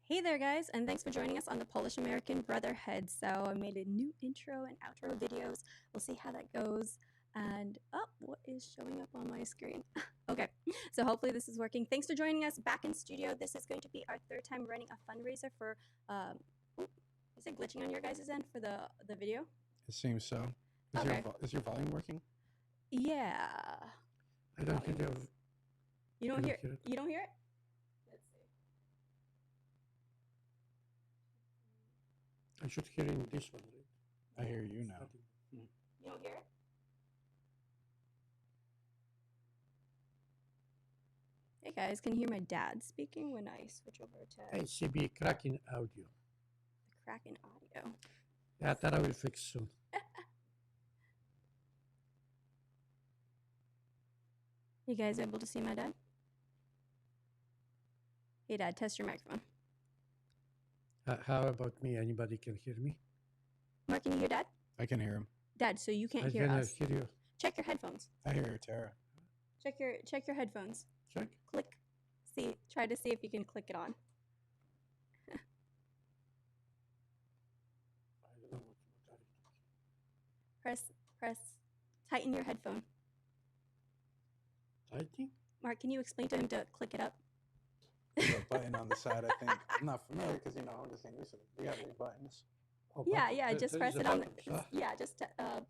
Hey there guys, and thanks for joining us on the Polish American Brotherhood. So I made a new intro and outro videos. We'll see how that goes. And what is showing up on my screen? Okay, so hopefully this is working. Thanks for joining us back in studio. This is going to be our third time running a fundraiser for is it glitching on your guys' end for the video? It seems so. Is your volume working? Yeah. I don't hear it. You don't hear it? You don't hear it? I should hear in this one, right? I hear you now. You don't hear it? Hey guys, can you hear my dad speaking when I switch over to Hey, CB, cracking audio. the Kraken audio? Yeah, Tara will fix soon. You guys able to see my dad? Hey dad, test your microphone. How about me? Anybody can hear me? Mark, can you hear dad? I can hear him. Dad, so you can't I hear cannot us. hear you. Check your headphones. I hear you, Tara. Check your headphones. Check. Click. Try to see if you can click it on. I don't know what are you talking. Press tighten your headphone. Typing? Mark, can you explain to him to click it up? There's a button on the side, I think. I'm not familiar because, I'm just getting used to it. We got these buttons. Oh, Yeah, but just there press is it a on button. just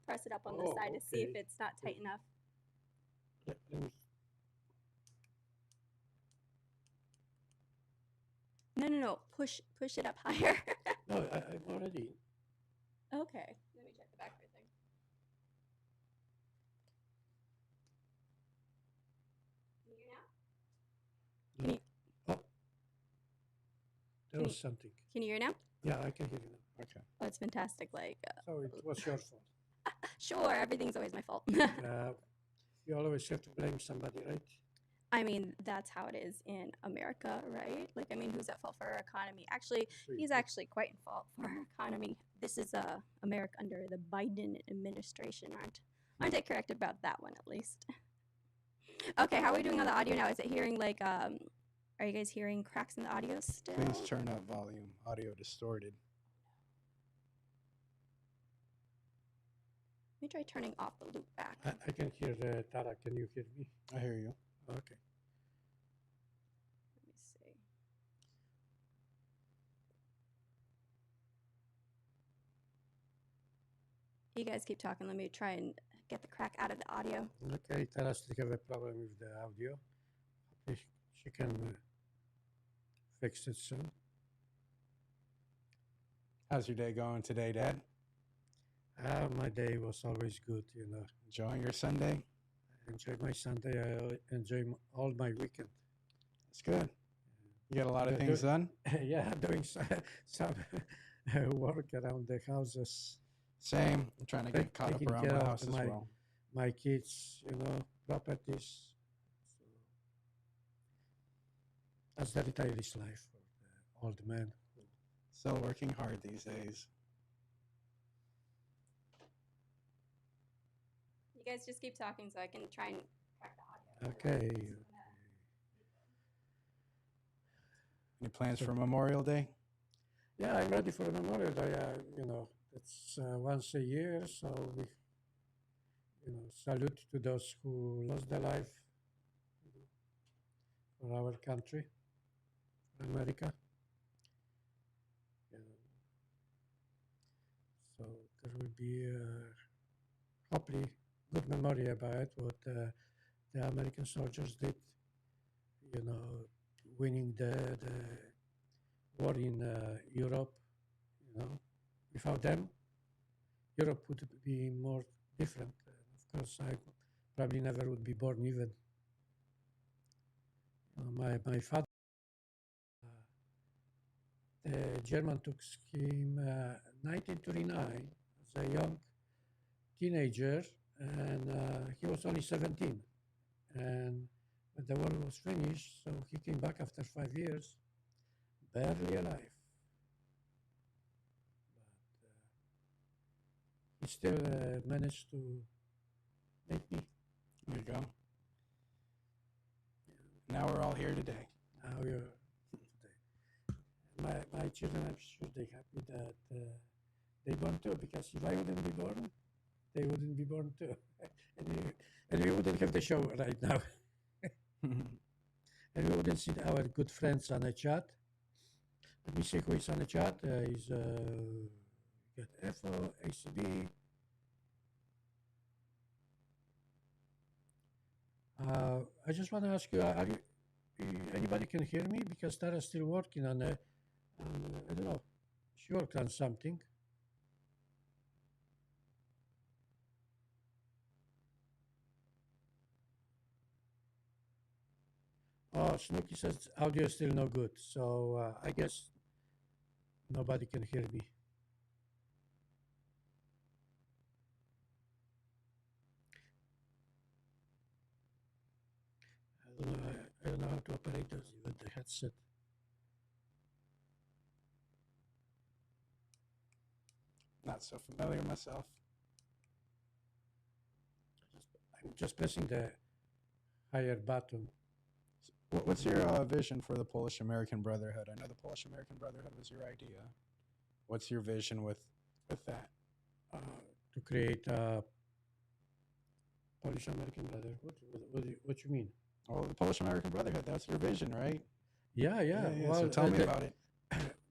press it up on the Oh, side to see if okay. it's not tight enough. Let me. No. Push it up higher. No, I'm already. Okay. Let me check the back for a second. Can you hear now? Can you- Oh, there Can was something. Can you hear now? Yeah, I can hear you now. Okay. Oh, it's fantastic. Like, So it was your fault. sure, everything's always my fault. You always have to blame somebody, right? I mean, that's how it is in America, right? Like, I mean, who's at fault for our economy? Actually, he's actually quite in fault for our economy. This is America under the Biden administration. Aren't I correct about that one at least? Okay, how are we doing on the audio now? Is it hearing like are you guys hearing cracks in the audio still? Please turn up volume. Audio distorted. Let me try turning off the loop back. I can hear Tara. Can you hear me? I hear you. Okay. Let me see. You guys keep talking. Let me try and get the crack out of the audio. Okay, Tara still have a problem with the audio. Hopefully she can fix it soon. How's your day going today, Dad? My day was always good, Enjoying your Sunday? I enjoy my Sunday. I enjoy all my weekend. That's good. You got a lot of things done? Yeah, doing some work around the houses. Same. I'm trying to get caught up Taking around care the of house as well. My kids, properties. So that's the retiree's life for the old man. Still working hard these days. You guys just keep talking so I can try and crack the audio. Okay. Any plans for Memorial Day? Yeah, I'm ready for Memorial Day. It's once a year, so we, salute to those who lost their life for our country, for America. So there will be hopefully good memory about what the American soldiers did. Winning the war in Europe. Without them, Europe would be more different. Of course, I probably never would be born even. My father, the German took him 1939 as a young teenager, and he was only 17. And when the war was finished, so he came back after 5 years, barely alive. But he still managed to make me. There you go. Now we're all here today. Now you're today. my children, I'm sure they're happy that they born too, because if I wouldn't be born, they wouldn't be born too. And we wouldn't have the show right now. And we wouldn't see our good friends on the chat. Let me see who is on the chat. Is got FO, ACB. I just want to ask you, are you, anybody can hear me? Because Tara's still working on I don't know, she worked on something. Oh, Snooky says audio is still no good. So I guess nobody can hear me. I don't know how to operate those with the headset. Not so familiar myself. I'm just pressing the higher button. What's your vision for the Polish American Brotherhood? I know the Polish American Brotherhood was your idea. What's your vision with that? To create a Polish American Brotherhood. What you mean? Oh, the Polish American Brotherhood, that's your vision, right? Yeah. Well, so tell me about it.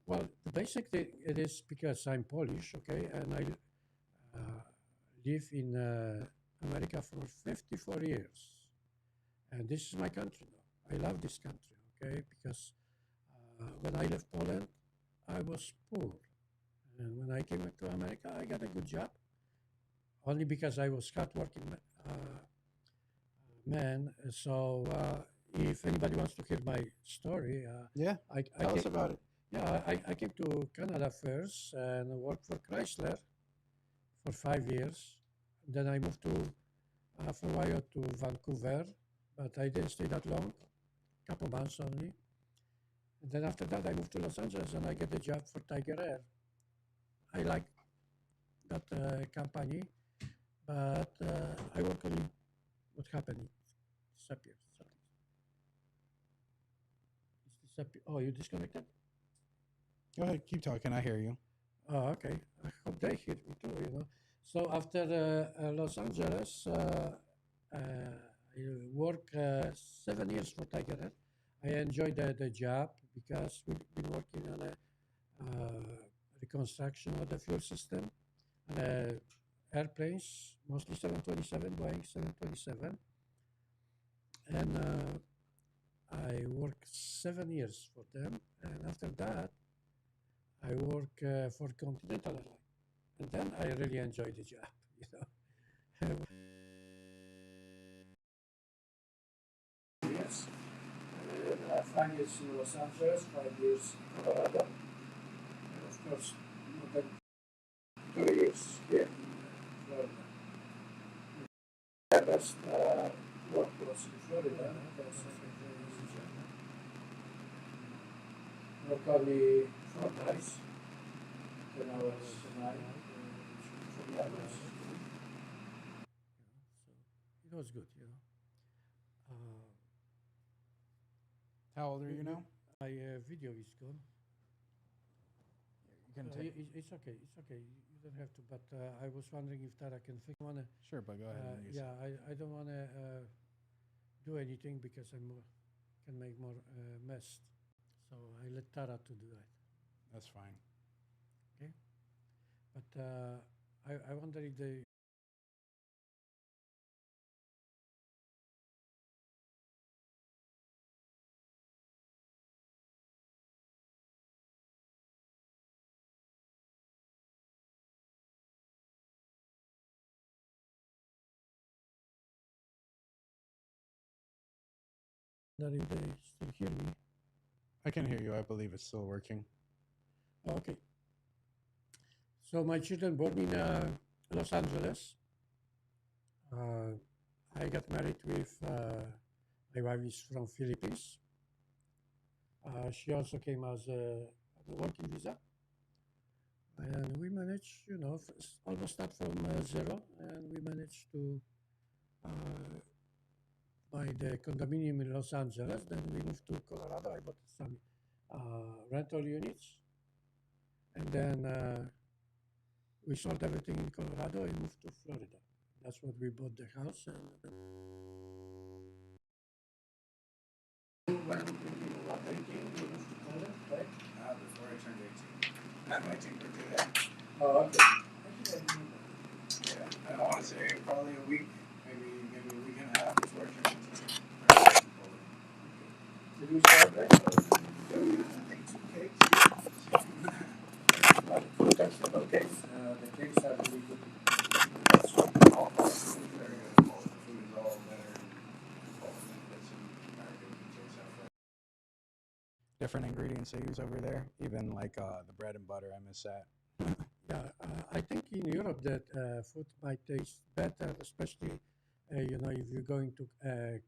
Well, basically, it is because I'm Polish, okay, and I live in America for 54 years. And this is my country now. I love this country, okay, because when I left Poland, I was poor. And when I came back to America, I got a good job. Only because I was hardworking man. So if anybody wants to hear my story, Tell us about it. Yeah, I came to Canada first and worked for Chrysler for 5 years. Then I moved to for a while to Vancouver, but I didn't stay that long, couple months only. And then after that, I moved to Los Angeles and I get a job for Tiger Air. I like that company, but I work only. What happened? It disappeared. It's disappeared. Oh, you disconnected? Go ahead, keep talking. I hear you. Oh, okay. I hope they hear me too, you know. So after Los Angeles, I worked 7 years for Tiger Air. I enjoyed the job because we've been working on a reconstruction of the fuel system and airplanes, mostly 727, Boeing 727. And I worked 7 years for them. And after that, I work for Continental Airlines. And then I really enjoyed the job, you know. Yes. 5 years in Los Angeles, 5 years in Colorado. And of course, more than 2 years here in Florida. The best work was in Florida. That's work only 4 nights, 10 hours a night, 40 hours. So it was good, you know. How old are you now? My video is gone. You can take. It's okay. It's okay. You don't have to. But I was wondering if Tara can fix. Sure, but go ahead. And use Yeah, it. I don't want to do anything because I can make more mess. So I let Tara to do that. That's fine. Okay. But I wonder if they. If they still hear me. I can hear you. I believe it's still working. Okay. So my children born in Los Angeles. I got married with my wife is from Philippines. She also came as a working visa. And we managed, you know, almost start from zero, and we managed to buy the condominium in Los Angeles. Then we moved to Colorado. I bought some rental units, And then we sold everything in Colorado and moved to Florida. That's what we bought the house. And when we were 18, we moved to Florida, right? Before I turned 18. I'm 18 to do that. Oh, okay. Yeah, I want to say probably a week, maybe a week and a half before I turned 18. Did you celebrate? I think 2 cakes. Okay. The cakes are really good. All very good. The food is all better. Different ingredients they use over there, even like the bread and butter. I miss that. Yeah, I think in Europe that food might taste better, especially if you're going to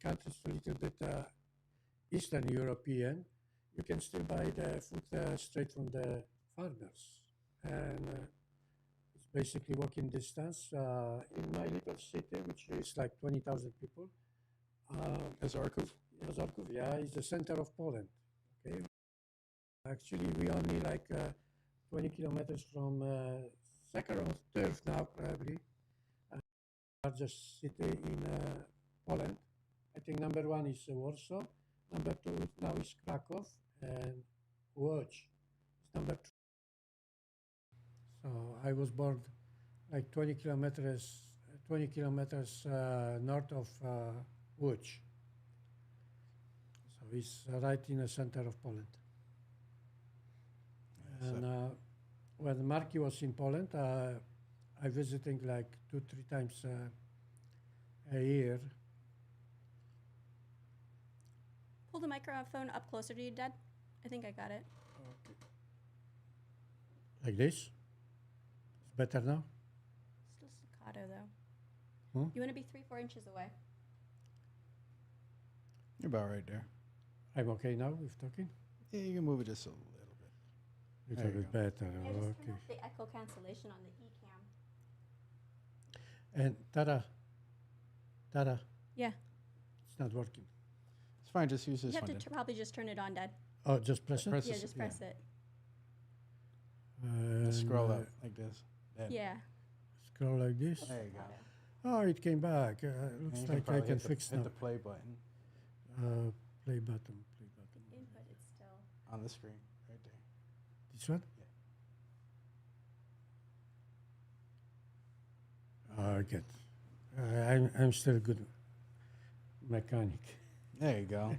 countries a little bit Eastern European, you can still buy the food straight from the farmers, and it's basically walking distance. In my little city, which is like 20,000 people, Zorkov? Zarków, yeah, is the center of Poland. Okay, actually, we only like 20 kilometers from second or third now, probably largest city in Poland. I think number one is Warsaw. Number two now is Krakow, and Łódź is number three. So I was born like 20 kilometers north of Łódź. So it's right in the center of Poland. And when Marky was in Poland, I visiting like 2-3 times a year. Pull the microphone up closer to you, Dad. I think I got it. Okay. Like this? It's better now? Still staccato, though. Hmm? You want to be 3-4 inches away. You're about right there. I'm okay now with talking? Yeah, you can move it just a little bit. Little There you bit go. better. Yeah, just turn Okay. off the echo cancellation on the eCam. And Tara, Yeah. it's not working. It's fine. Just use You this have one. to probably just turn it on, Dad. Oh, just press it? Press Yeah, this- just press it. Just scroll And, up like this. Then. Yeah. Scroll like this. There you go. Oh, it came back. And Looks you like I probably can hit fix hit now. the play button Play button. Input it's still. on the screen right there. This one? Good. I'm still a good mechanic. There you go.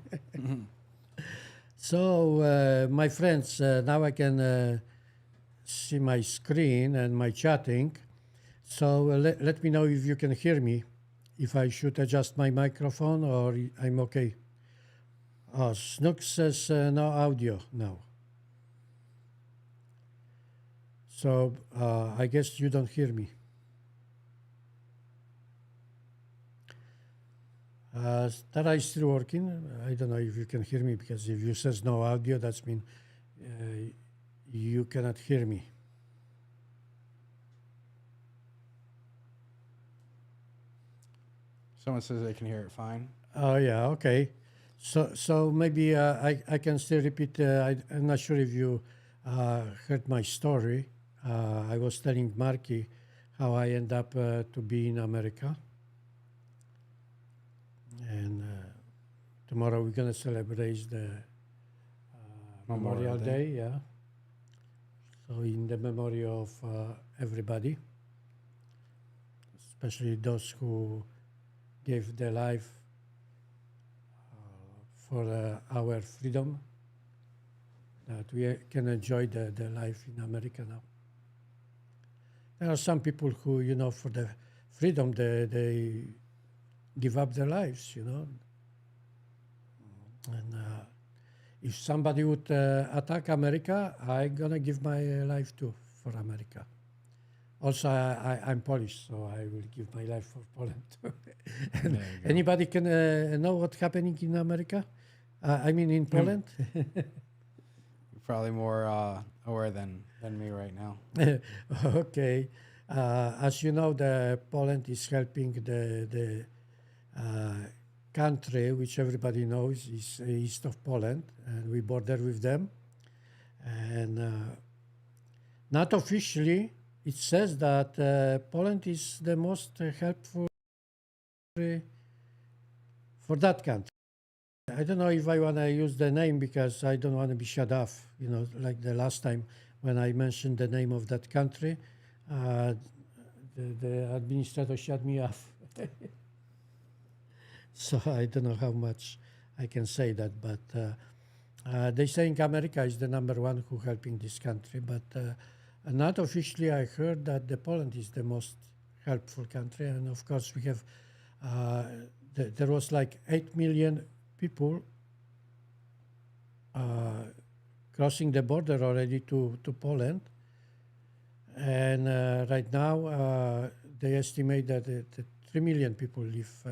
So, my friends, now I can see my screen and my chatting. So let me know if you can hear me, if I should adjust my microphone or I'm okay. Oh, Snook says no audio now. So I guess you don't hear me. Tara is still working. I don't know if you can hear me, because if you says no audio, that's mean you cannot hear me. Someone says they can hear it fine. Oh yeah, okay. So maybe I can still repeat. I'm not sure if you heard my story. I was telling Marky how I end up to be in America, and tomorrow we're gonna celebrate the Memorial Day. Yeah. So in the memory of everybody, especially those who gave their life for our freedom, that we can enjoy the life in America now. There are some people who, for the freedom, they give up their lives, And if somebody would attack America, I'm gonna give my life too for America. Also, I'm Polish, so I will give my life for Poland too. And anybody can know what's happening in America? I mean, in Poland? You're probably more aware than me right now. Okay. As you know, the Poland is helping the country, which everybody knows is east of Poland, and we border with them. And not officially, it says that Poland is the most helpful for that country. I don't know if I want to use the name because I don't want to be shut off, like the last time when I mentioned the name of that country, the administrator shut me off. So I don't know how much I can say that, but they saying America is the number one who helping this country, but not officially I heard that the Poland is the most helpful country, and of course we have, there was like 8 million people crossing the border already to Poland, and right now they estimate that 3 million people live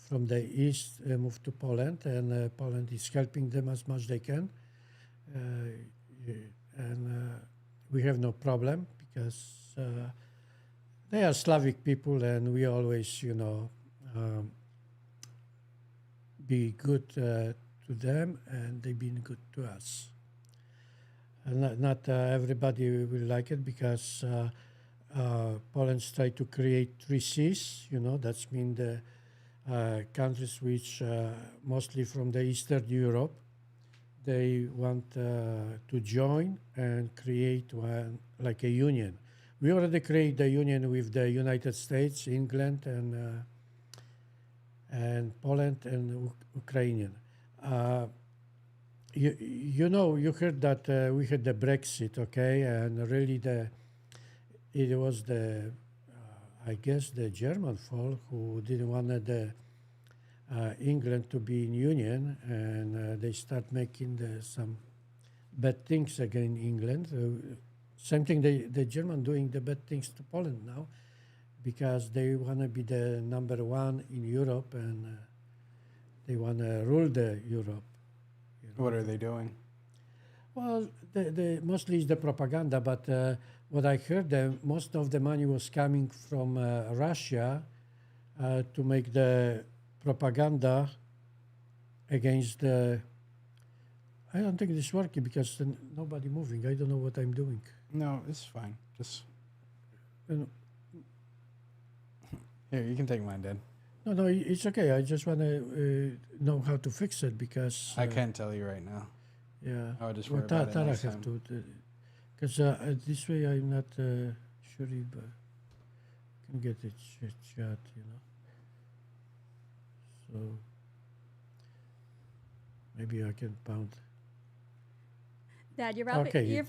from the east move to Poland, and Poland is helping them as much they can, and we have no problem because they are Slavic people, and we always, be good to them, and they've been good to us. And not everybody will like it because Poland's try to create three Cs. That's mean the countries which mostly from the Eastern Europe, they want to join and create one like a union. We already create the union with the United States, England, and Poland and Ukrainian. You heard that we had the Brexit, okay, and really it was I guess the German folk who didn't want the England to be in union, and they start making some bad things against England. Same thing, the German doing the bad things to Poland now, because they want to be the number one in Europe, and they want to rule the Europe. What are they doing? Well, the mostly is the propaganda, but what I heard, most of the money was coming from Russia to make the propaganda against the. I don't think it's working because nobody moving. I don't know what I'm doing. No, it's fine. Just You know, here, you can take mine, Dad. No, it's okay. I just want to know how to fix it because I can't tell you right now. yeah. I'll just Well, worry about it Tara next have time. to, because this way I'm not sure if can get it chat, So maybe I can pound. Dad, you're probably Okay,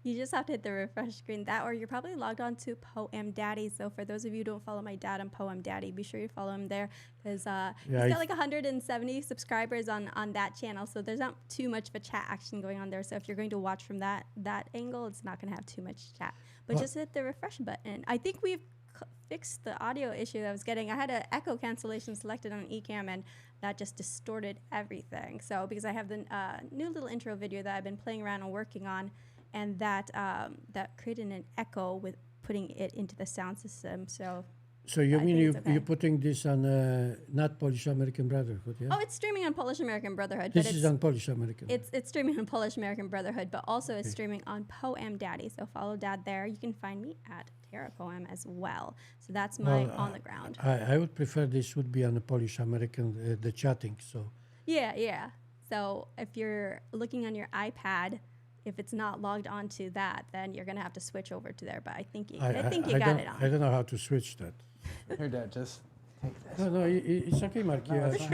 you just have to hit the refresh screen, that, or you're probably logged on to PoAmDaddy. So for those of you who don't follow my dad on PoAmDaddy, be sure you follow him there because he's got like 170 subscribers on that channel. So there's not too much of a chat action going on there. So if you're going to watch from that angle, it's not going to have too much chat. But just hit the refresh button. I think we've fixed the audio issue that I was getting. I had an echo cancellation selected on Ecamm, and that just distorted everything. So because I have the new little intro video that I've been playing around and working on, and that created an echo with putting it into the sound system. So you I mean think it's okay. you're putting this on not Polish American Brotherhood, yeah? Oh, it's streaming on Polish American Brotherhood. This but is on Polish American. It's streaming on Polish American Brotherhood, but also it's streaming on PoAmDaddy. So follow Dad there. You can find me at Tara Poam as well. So that's my on the ground. I would prefer this would be on the Polish American, the chatting. So Yeah. So if you're looking on your iPad, if it's not logged onto that, then you're gonna have to switch over to there. But I think you got it on. I don't know how to switch that. Here, Dad, just take this. No, it's okay, Mark. No, that's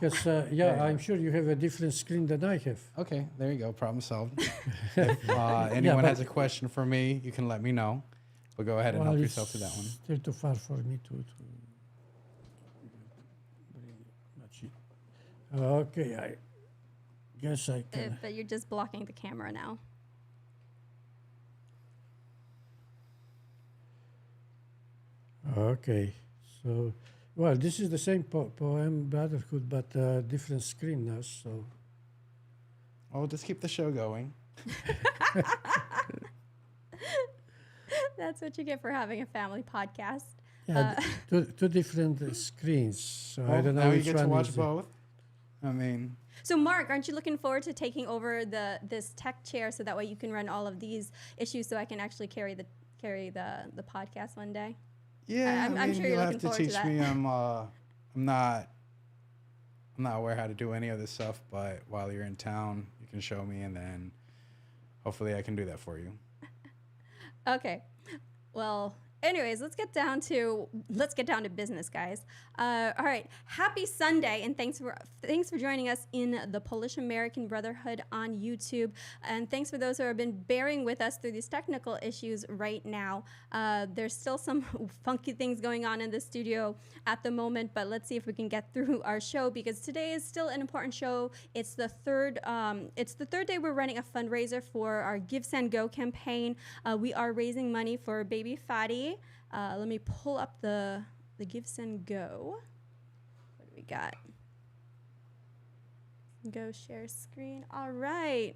Because Yeah. I'm sure you have a different screen than I have. Okay, there you go. Problem solved. If anyone has a question for me, you can let me know. But go ahead and help yourself to that one. Still too far for me to much. Okay, I guess I can. But you're just blocking the camera now. Okay, so well, this is the same PoAmBrotherhood, but different screen now. So Well, just keep the show going. That's what you get for having a family podcast. yeah, two different screens. So I Well, don't know now you which get to one watch is both. I mean, So, Mark, aren't you looking forward to taking over this tech chair so that way you can run all of these issues so I can actually carry the podcast one day? yeah. I'm sure you'll you're have looking to forward to teach that. me. I'm not aware how to do any of this stuff, but while you're in town, you can show me, and then hopefully I can do that for you. Okay. Well, anyways, let's get down to business, guys. All right. Happy Sunday, and thanks for joining us in the Polish American Brotherhood on YouTube, and thanks for those who have been bearing with us through these technical issues right now. There's still some funky things going on in the studio at the moment, but let's see if we can get through our show because today is still an important show. It's the third. It's the third day we're running a fundraiser for our Give Send Go campaign. We are raising money for Baby Fadi. Let me pull up the Give Send Go. What do we got? Go share screen. All right.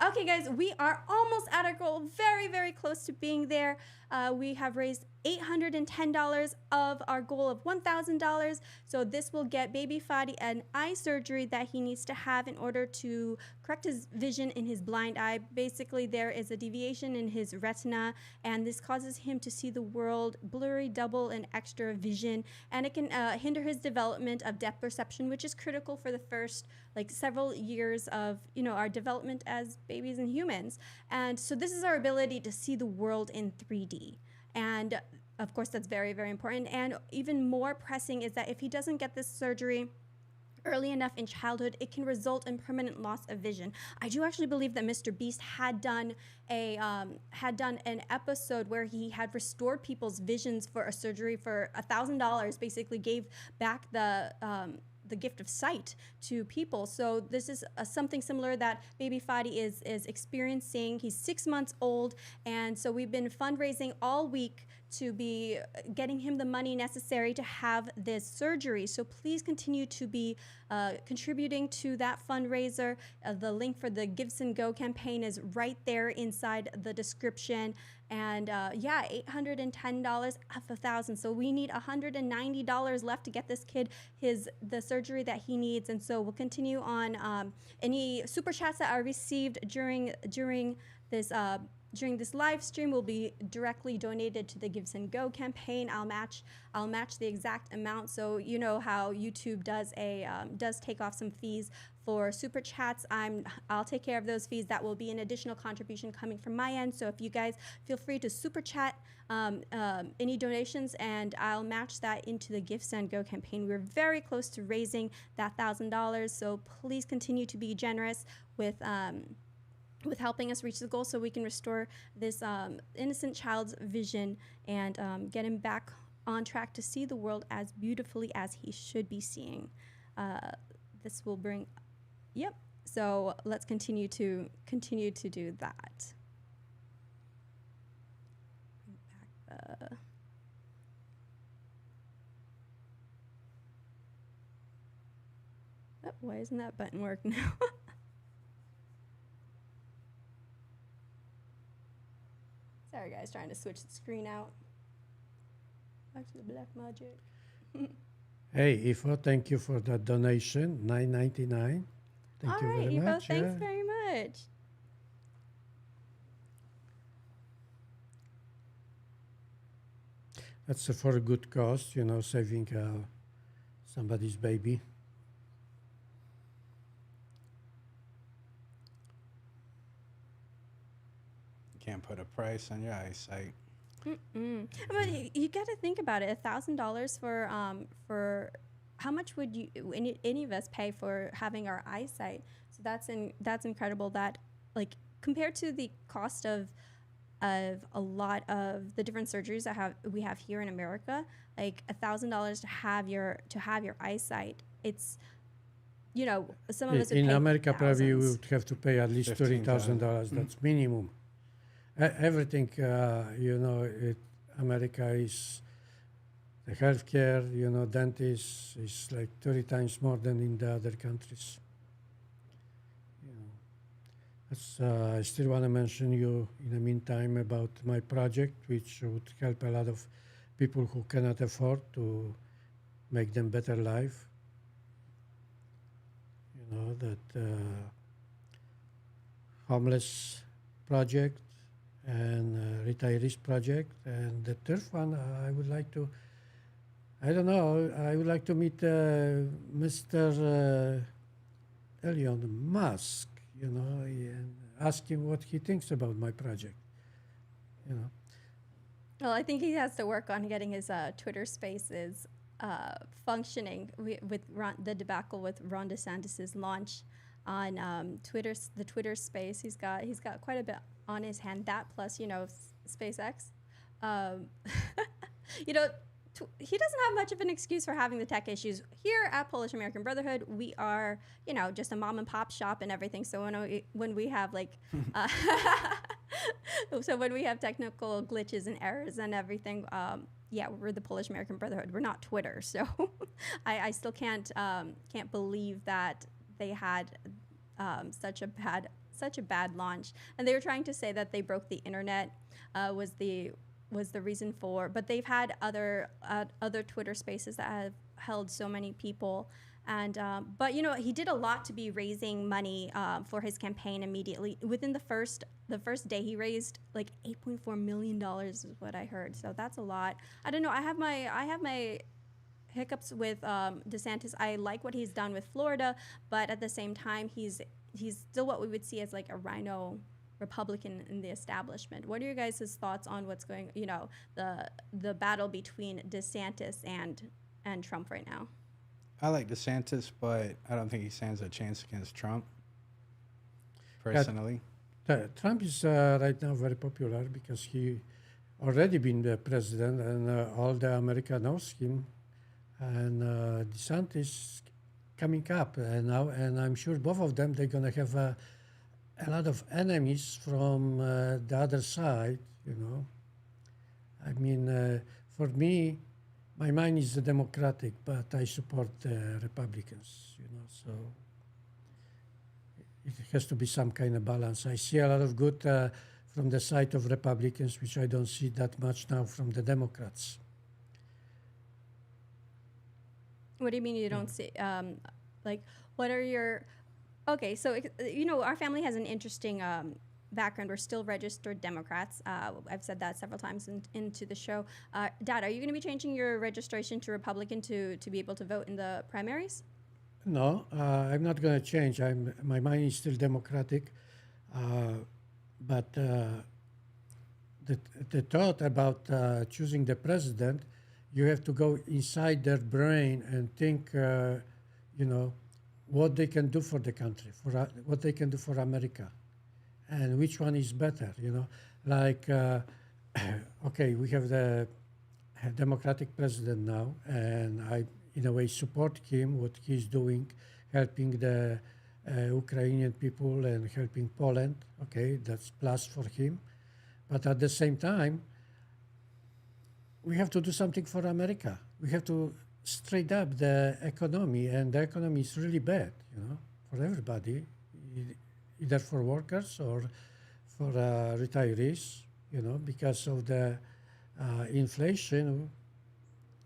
Okay, guys, we are almost at our goal. Very, very close to being there. We have raised $810 of our goal of $1,000. So this will get Baby Fadi an eye surgery that he needs to have in order to correct his vision in his blind eye. Basically, there is a deviation in his retina, and this causes him to see the world blurry, double, and extra vision, and it can hinder his development of depth perception, which is critical for the first several years of our development as babies and humans. And so this is our ability to see the world in 3D. And of course, that's very, very important. And even more pressing is that if he doesn't get this surgery early enough in childhood, it can result in permanent loss of vision. I do actually believe that Mr. Beast had done an episode where he had restored people's visions for a surgery for $1,000. Basically, gave back the gift of sight to people. So this is something similar that Baby Fadi is experiencing. He's 6 months old, and so we've been fundraising all week to be getting him the money necessary to have this surgery. So please continue to be contributing to that fundraiser. The link for the Give Send Go campaign is right there inside the description. And $810 of $1,000. So we need $190 left to get this kid the surgery that he needs. And so we'll continue on any super chats that are received during this live stream will be directly donated to the Give Send Go campaign. I'll match the exact amount. So you know how YouTube does take off some fees for super chats. I'll take care of those fees. That will be an additional contribution coming from my end. So if you guys feel free to super chat any donations, and I'll match that into the Give Send Go campaign. We're very close to raising that $1,000. So please continue to be generous with helping us reach the goal so we can restore this innocent child's vision and get him back on track to see the world as beautifully as he should be seeing. This will bring, yep. So let's continue to do that. Why isn't that button work now? Sorry, guys, trying to switch the screen out. Back to the black magic. Hey, Ifo, thank you for that donation, $9.99. Thank you very Ifo, much. Thanks very much. That's for a good cause, saving somebody's baby. Can't put a price on your eyesight. But you got to think about it. $1,000 for how much would any of us pay for having our eyesight? So that's incredible. That compared to the cost of a lot of the different surgeries that we have here in America, $1,000 to have your eyesight. It's some of us would in pay America thousands. probably we would have to pay at least $30,000. That's minimum. Everything, America is the healthcare, dentists is 30 times more than in the other countries. I still want to mention you in the meantime about my project, which would help a lot of people who cannot afford to make them better life. that homeless project and retirees project. And the third one, I would like to, I don't know, I would like to meet Mr. Elon Musk, and ask him what he thinks about my project, you know. Well, I think he has to work on getting his Twitter Spaces functioning with the debacle with Ron DeSantis's launch on the Twitter Space. He's got quite a bit on his hand. That plus, SpaceX. Um, he doesn't have much of an excuse for having the tech issues. Here at Polish American Brotherhood, we are, just a mom and pop shop and everything. So when we have so when we have technical glitches and errors and everything, we're the Polish American Brotherhood. We're not Twitter. So I still can't believe that they had such a bad launch. And they were trying to say that they broke the internet was the reason for, but they've had other Twitter Spaces that have held so many people. And but he did a lot to be raising money for his campaign immediately. Within the first day, he raised like $8.4 million is what I heard. So that's a lot. I don't know. I have my hiccups with DeSantis. I like what he's done with Florida, but at the same time, he's still what we would see as like a rhino Republican in the establishment. What are your guys' thoughts on what's going, the battle between DeSantis and Trump right now? I like DeSantis, but I don't think he stands a chance against Trump, personally. Trump is right now very popular because he already been the president and all the America knows him. And DeSantis coming up now, and I'm sure both of them, they're going to have a lot of enemies from the other side, I mean, for me, my mind is Democratic, but I support the Republicans, so it has to be some kind of balance. I see a lot of good from the side of Republicans, which I don't see that much now from the Democrats. What do you mean you don't see, what are your, okay, so, our family has an interesting background. We're still registered Democrats. I've said that several times into the show. Dad, are you going to be changing your registration to Republican to be able to vote in the primaries? No, I'm not going to change. My mind is still Democratic. But the thought about choosing the president, you have to go inside their brain and think, what they can do for the country, what they can do for America, and which one is better, okay, we have the Democratic president now, and I, in a way, support him, what he's doing, helping the Ukrainian people and helping Poland, okay, that's plus for him. But at the same time, we have to do something for America. We have to straight up the economy, and the economy is really bad, for everybody, either for workers or for retirees, because of the inflation.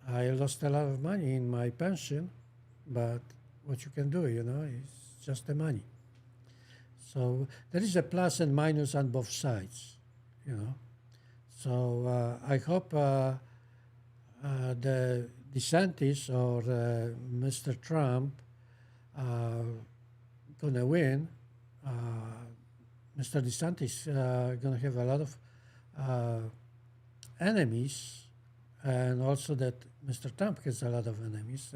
I lost a lot of money in my pension, but what you can do, is just the money. So there is a plus and minus on both sides, So I hope the DeSantis or Mr. Trump gonna win. Mr. DeSantis gonna have a lot of enemies, and also that Mr. Trump has a lot of enemies.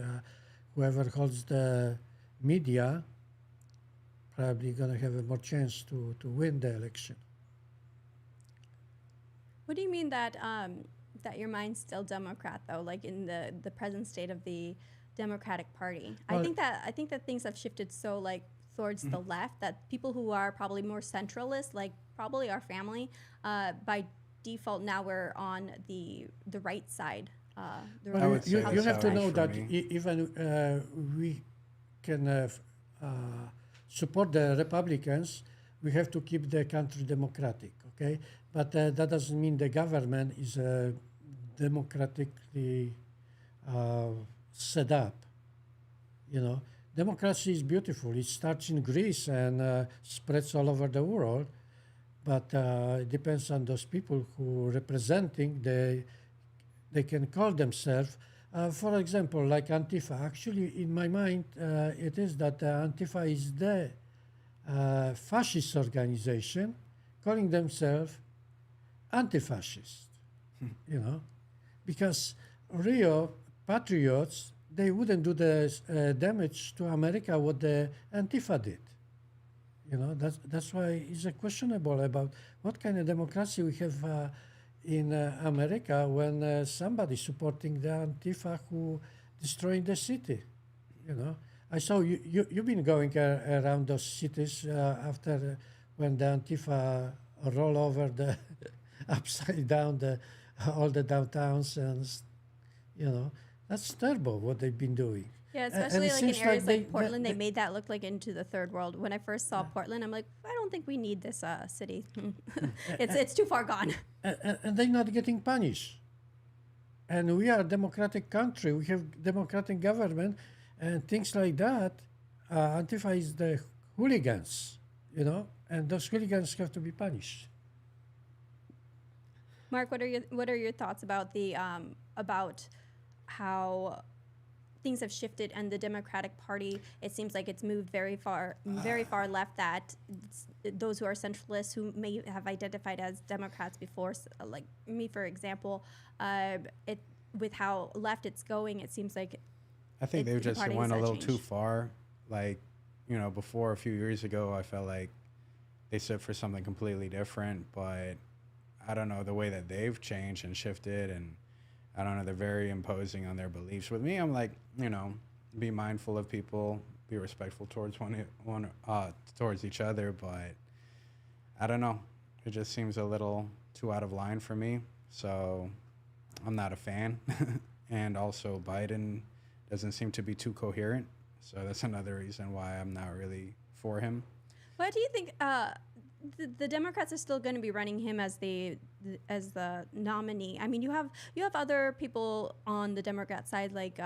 Whoever holds the media probably gonna have a more chance to win the election. What do you mean that that your mind's still Democrat though, like in the present state of the Democratic Party? Well, I think that things have shifted so towards the left that people who are probably more centralist, like probably our family, by default now we're on the right side. You have to know that me. even we can support the Republicans, we have to keep the country democratic, okay? But that doesn't mean the government is democratically set up, democracy is beautiful. It starts in Greece and spreads all over the world, but it depends on those people who representing. They can call themselves. For example, like Antifa. Actually, in my mind, it is that Antifa is the fascist organization calling themselves anti-fascist. You know, because real patriots, they wouldn't do the damage to America what the Antifa did. You know, that's why it's questionable about what kind of democracy we have in America when somebody supporting the Antifa who destroying the city. You know, I saw you've been going around those cities after when the Antifa roll over the upside down the all the downtowns and you know that's terrible what they've been doing. Yeah, And especially it like in seems areas they- like Portland, they they- made that look like into the third world. When I first saw Portland, I'm like, I don't think we need this city. It's too far gone. and they're not getting punished. And we are a democratic country. We have democratic government and things like that. Antifa is the hooligans, you know, and those hooligans have to be punished. Mark, what are your thoughts about the about how things have shifted and the Democratic Party? It seems like it's moved very far left. That those who are centralists, who may have identified as Democrats before, like me, for example, it with how left it's going, it seems like I think the they just party went a has little too changed. far. Like, you know, before a few years ago, I felt like they stood for something completely different. But I don't know, the way that they've changed and shifted, and I don't know, they're very imposing on their beliefs. With me, I'm like, you know, be mindful of people, be respectful towards towards each other. But I don't know, it just seems a little too out of line for me. So I'm not a fan. And also Biden doesn't seem to be too coherent. So that's another reason why I'm not really for him. What do you think? The Democrats are still going to be running him as the nominee. I mean, you have other people on the Democrat side like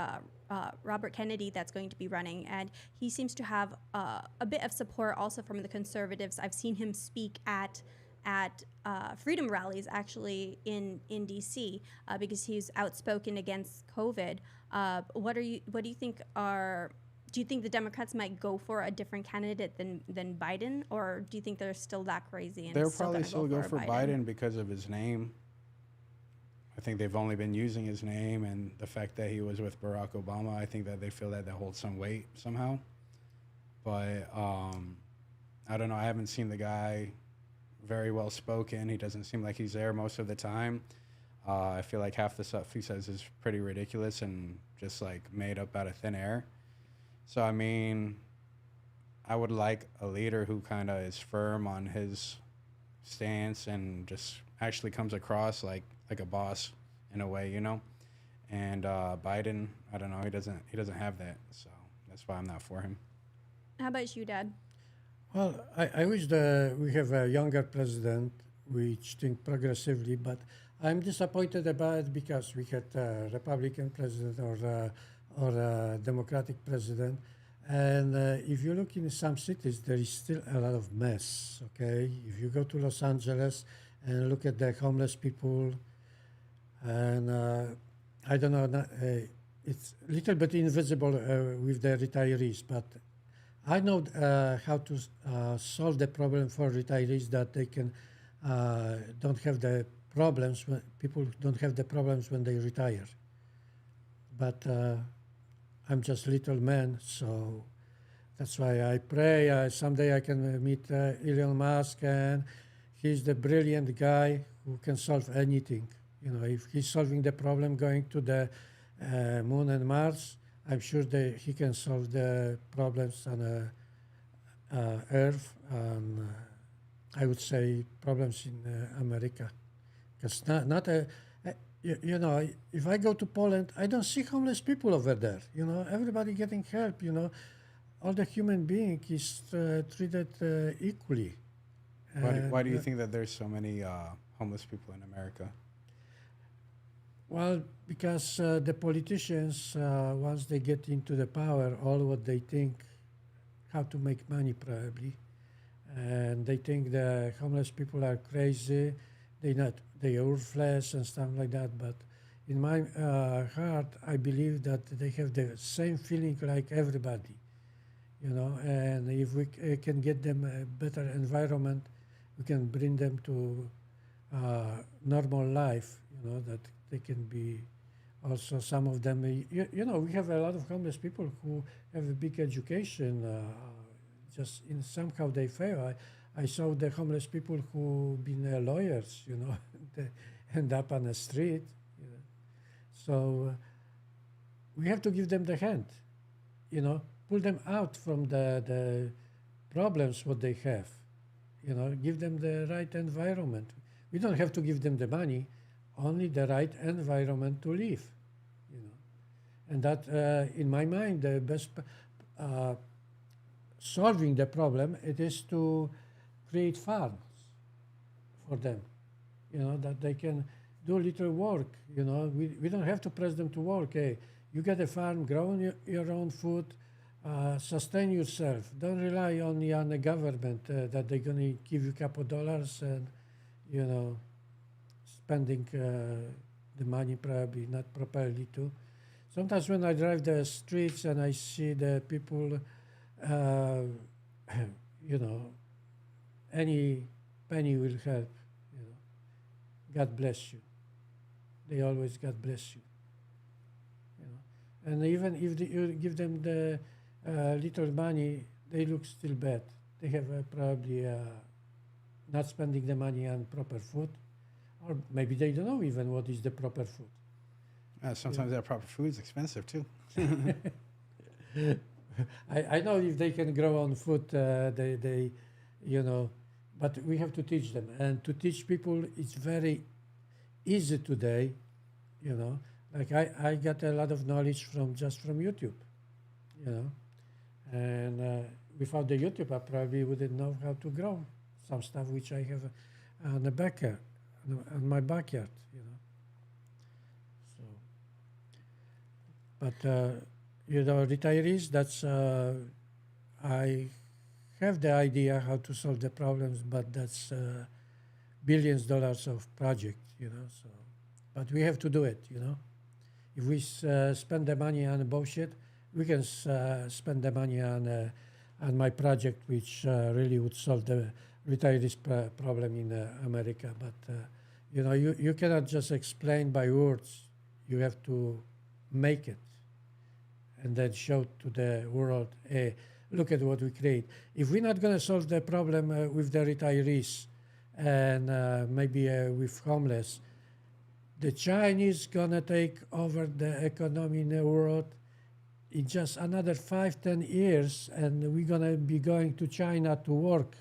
Robert Kennedy that's going to be running, and he seems to have a bit of support also from the conservatives. I've seen him speak at freedom rallies actually in DC because he's outspoken against COVID. What do you think are? Do you think the Democrats might go for a different candidate than Biden, or do you think they're still that crazy? And They'll still probably gonna still go for Biden because of his name. I think they've only been using his name and the fact that he was with Barack Obama. I think that they feel that holds some weight somehow. But I don't know. I haven't seen the guy very well spoken. He doesn't seem like he's there most of the time. I feel like half the stuff he says is pretty ridiculous and just like made up out of thin air. So, I mean, I would like a leader who kind of is firm on his stance and just actually comes across like a boss in a way, you know. And Biden, I don't know, he doesn't have that, so that's why I'm not for him. How about you, Dad? Well, I wish we have a younger president which think progressively, but I'm disappointed about it because we had a Republican president or a Democratic president. And if you look in some cities, there is still a lot of mess, okay? If you go to Los Angeles and look at the homeless people, and I don't know, it's a little bit invisible with the retirees, but I know how to solve the problem for retirees that they can don't have the problems when people don't have the problems when they retire. But I'm just a little man, so that's why I pray someday I can meet Elon Musk, and he's the brilliant guy who can solve anything. You know, if he's solving the problem going to the moon and Mars, I'm sure that he can solve the problems on Earth, and I would say problems in America. Because not a, you know, if I go to Poland, I don't see homeless people over there. You know, everybody getting help. You know, all the human being is treated equally. Why do you think that there's so many homeless people in America? Well, because the politicians, once they get into the power, all what they think how to make money probably, and they think the homeless people are crazy. They are worthless and stuff like that. But in my heart, I believe that they have the same feeling like everybody, you know. And if we can get them a better environment, we can bring them to normal life, you know, that they can be also some of them. You know, we have a lot of homeless people who have a big education. Just in somehow they fail. I saw the homeless people who been lawyers, you know, they end up on the street. You know. So we have to give them the hand, you know, pull them out from the problems what they have, you know, give them the right environment. We don't have to give them the money, only the right environment to live, you know. And that, in my mind, the best solving the problem, it is to create farms for them, you know, that they can do little work, you know. We don't have to press them to work. Hey, you get a farm, grow your own food, sustain yourself. Don't rely only on the government that they're going to give you a couple dollars and, you know, spending the money probably not properly too. Sometimes when I drive the streets and I see the people, you know, any penny will help. You know, God bless you. They always God bless you. You know, and even if you give them the little money, they look still bad. They have probably not spending the money on proper food, or maybe they don't know even what is the proper food. Sometimes that proper food is expensive too. I know if they can grow on food, they, you know, but we have to teach them. And to teach people, it's very easy today, you know. Like I got a lot of knowledge from YouTube, you know. And without the YouTube, I probably wouldn't know how to grow some stuff which I have on the backyard, on my backyard, you know. So, but you know, retirees, that's I have the idea how to solve the problems, but that's billions dollars of project, you know. So, but we have to do it, you know. If we spend the money on bullshit, we can spend the money on my project, which really would solve the retirees problem in America. But you know, you cannot just explain by words. You have to make it, and then show to the world, hey, look at what we create. If we're not going to solve the problem with the retirees and maybe with homeless, the Chinese going to take over the economy in the world in just another 5-10 years, and we're going to be going to China to work.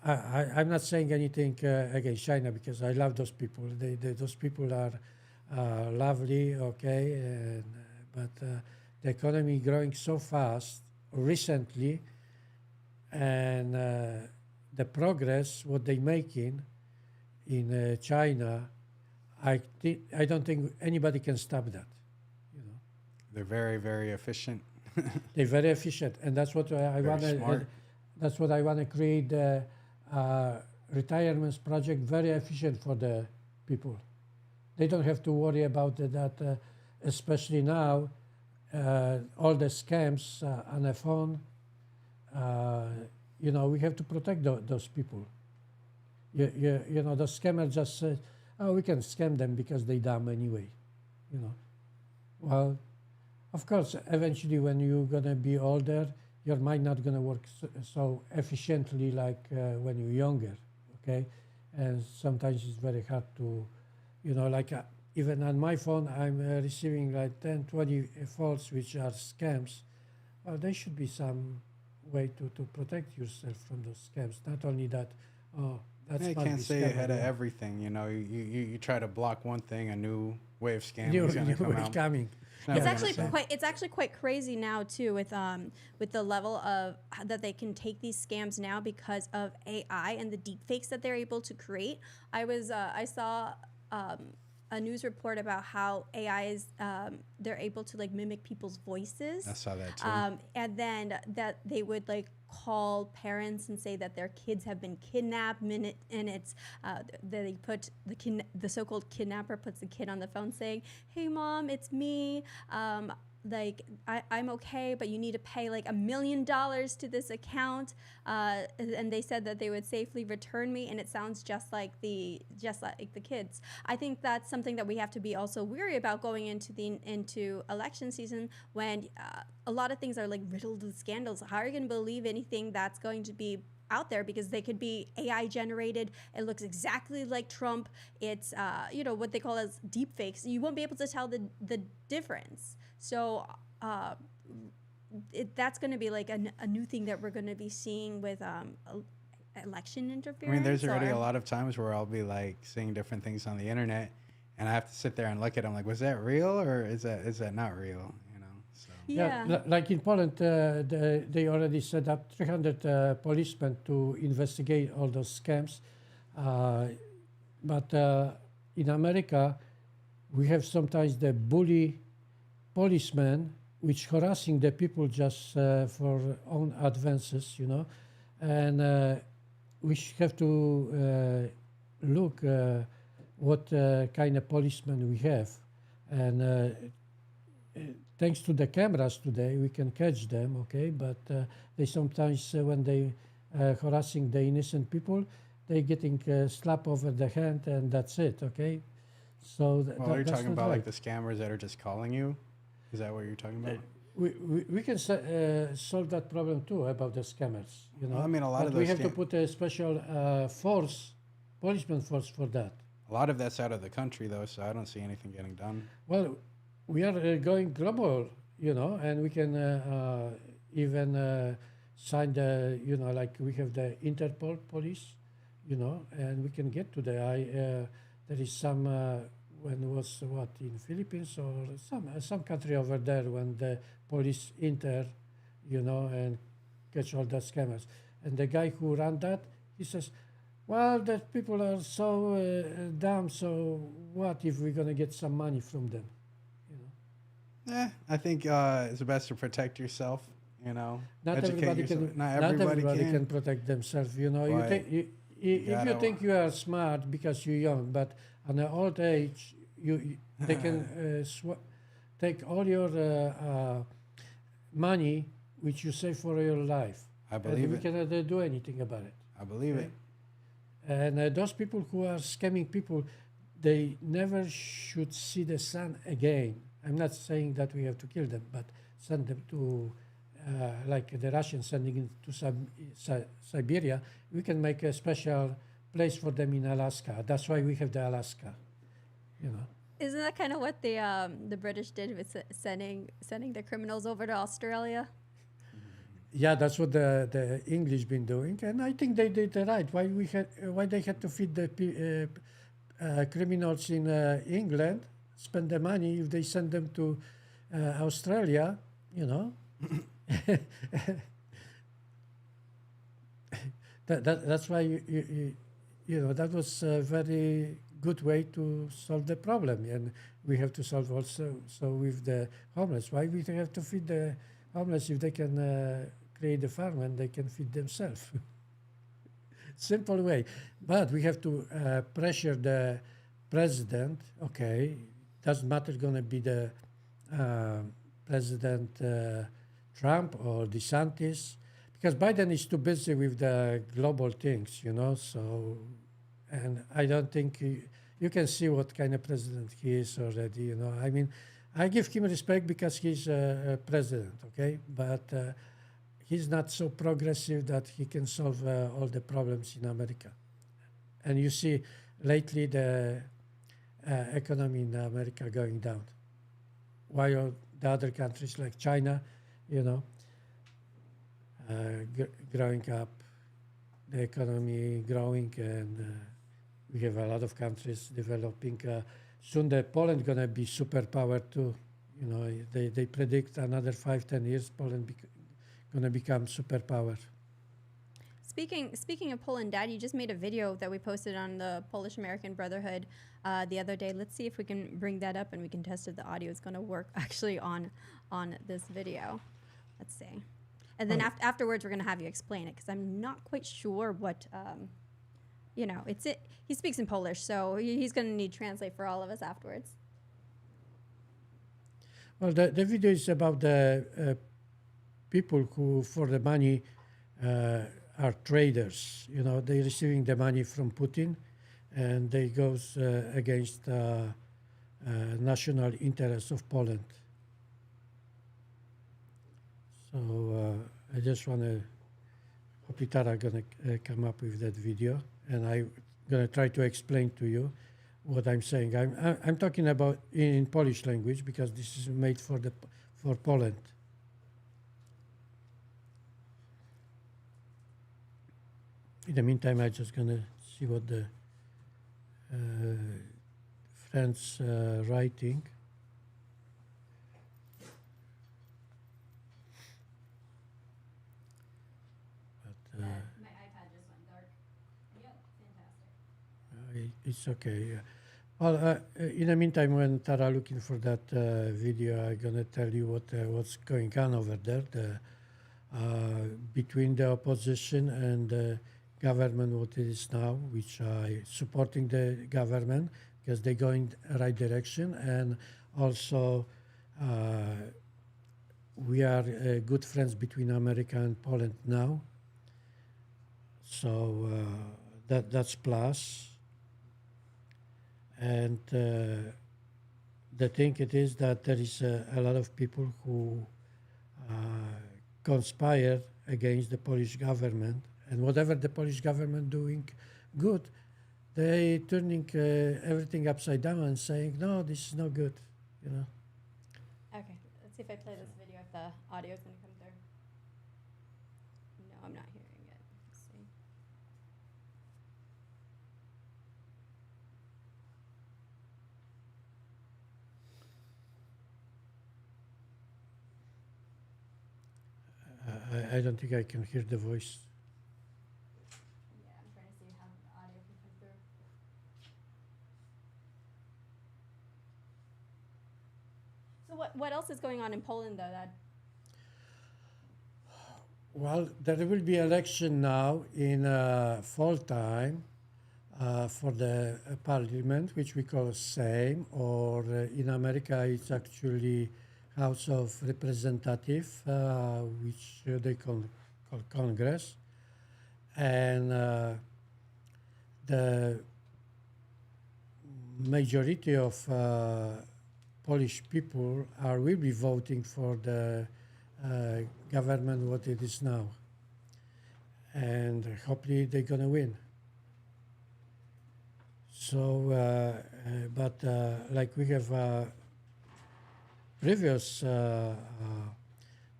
I'm not saying anything against China, because I love those people. Those people are lovely, okay, and, but the economy growing so fast recently, and the progress what they making in China, I don't think anybody can stop that. You know, They're very, very efficient. they're very efficient, and that's what I Very want to. smart. That's what I want to create. Retirement project very efficient for the people. They don't have to worry about that, especially now. All the scams on the phone. You know, we have to protect those people. You know, the scammer just says, "Oh, we can scam them because they dumb anyway." You know, well, of course, eventually when you're gonna be older, your mind not gonna work so efficiently like when you're younger. Okay, and sometimes it's very hard to, you know, like even on my phone, I'm receiving like 10, 20 calls which are scams. Well, there should be some way to protect yourself from those scams. Not only that, oh, that's You not can't be stay scam ahead of anymore. everything. You know, you try to block one thing, a new wave scam new is going to come wave out. coming. Never It's gonna actually stop. quite crazy now too with the level of that they can take these scams now because of AI and the deep fakes that they're able to create. I saw a news report about how AI is they're able to like mimic people's voices. I saw that too. And then that they would like call parents and say that their kids have been kidnapped. And it's they put the so-called kidnapper puts the kid on the phone saying, "Hey mom, it's me. Like I'm okay, but you need to pay like $1 million to this account." And they said that they would safely return me, and it sounds just like the kids. I think that's something that we have to be also weary about going into election season when a lot of things are like riddled with scandals. How are you going to believe anything that's going to be out there, because they could be AI generated. It looks exactly like Trump. It's what they call as deep fakes. You won't be able to tell the difference. So that's going to be like a new thing that we're going to be seeing with election interference. I mean, there's already a lot of times where I'll be like seeing different things on the internet, and I have to sit there and look at them like, was that real or is that not real? You know. So. Yeah. Like in Poland, they already set up 300 policemen to investigate all those scams. But in America, we have sometimes the bully policemen which harassing the people just for own advances, you know, and we have to look what kind of policemen we have, and thanks to the cameras today, we can catch them, okay? But they sometimes, when they harassing the innocent people, they getting slap over the hand, and that's it, okay? So Well, you're that's talking not about right. like the scammers that are just calling you. Is that what you're talking about? We can solve that problem too about the scammers, you know. Well, I mean, a lot but of we those have to put a special policeman force for that. A lot of that's out of the country though, so I don't see anything getting done. Well, we are going global, you know, and we can even sign the, you know, like we have the Interpol police, you know, and we can get to the there is some when it was what in Philippines or some country over there when the police enter, you know, and catch all the scammers. And the guy who ran that, he says, well, that people are so dumb, so what if we're going to get some money from them? You know? I think it's best to protect yourself, you know. Not Educate everybody yourself. can. Not Not everybody can protect themselves. You know, But if you think you are smart because you're young, but on an old age, they can take all your money which you save for your life. I believe and we it. cannot do anything about it. I believe Okay? it. And those people who are scamming people, they never should see the sun again. I'm not saying that we have to kill them, but send them to, like the Russians sending it to Siberia. We can make a special place for them in Alaska. That's why we have the Alaska, you know. Isn't that kind of what the British did with sending the criminals over to Australia? Yeah, that's what the English been doing, and I think they did right. Why they had to feed the criminals in England, spend the money if they send them to Australia, you know. That's why you know that was a very good way to solve the problem, and we have to solve also so with the homeless. Why we have to feed the homeless if they can create a farm and they can feed themselves? Simple way, but we have to pressure the president. Okay, doesn't matter gonna be the President Trump or DeSantis, because Biden is too busy with the global things, you know. So, and I don't think you can see what kind of president he is already. You know, I mean, I give him respect because he's a president, okay, but he's not so progressive that he can solve all the problems in America. And you see lately the economy in America going down, while the other countries like China, you know, growing up, the economy growing, and we have a lot of countries developing soon the Poland gonna be superpower too. You know, they predict another 5-10 years, Poland gonna become superpower. Speaking of PoAmDaddy, you just made a video that we posted on the Polish American Brotherhood the other day. Let's see if we can bring that up and we can test if the audio is going to work actually on this video. Let's see. And then afterwards, we're going to have you explain it because I'm not quite sure what, you know, he speaks in Polish, so he's going to need to translate for all of us afterwards. Well, the video is about the people who, for the money, are traders. You know, they're receiving the money from Putin, and they goes against national interests of Poland. So I just want to hope Tara gonna come up with that video, and I'm gonna try to explain to you what I'm saying. I'm talking about in Polish language because this is made for Poland. In the meantime, I'm just gonna see what the friends writing. But, my iPad just went dark. Yep, fantastic. It's okay. Yeah. Well, in the meantime, when Tara looking for that video, I'm gonna tell you what's going on over there. Between the opposition and the government, what it is now, which I supporting the government because they go in the right direction, and also we are good friends between America and Poland now. So that's plus. And the thing it is that there is a lot of people who conspire against the Polish government, and whatever the Polish government doing good, they turning everything upside down and saying, no, this is not good, you know. Okay, let's see if I play this video if the audio is going to come through. No, I'm not hearing it. Let's see. I don't think I can hear the voice. Yeah, I'm trying to see how the audio can come through. So what else is going on in Poland though, Dad? Well, there will be election now in fall time for the parliament, which we call Sejm, or in America it's actually House of Representative, which they call Congress. And the majority of Polish people will be voting for the government what it is now, and hopefully they're gonna win. So, but like we have previous the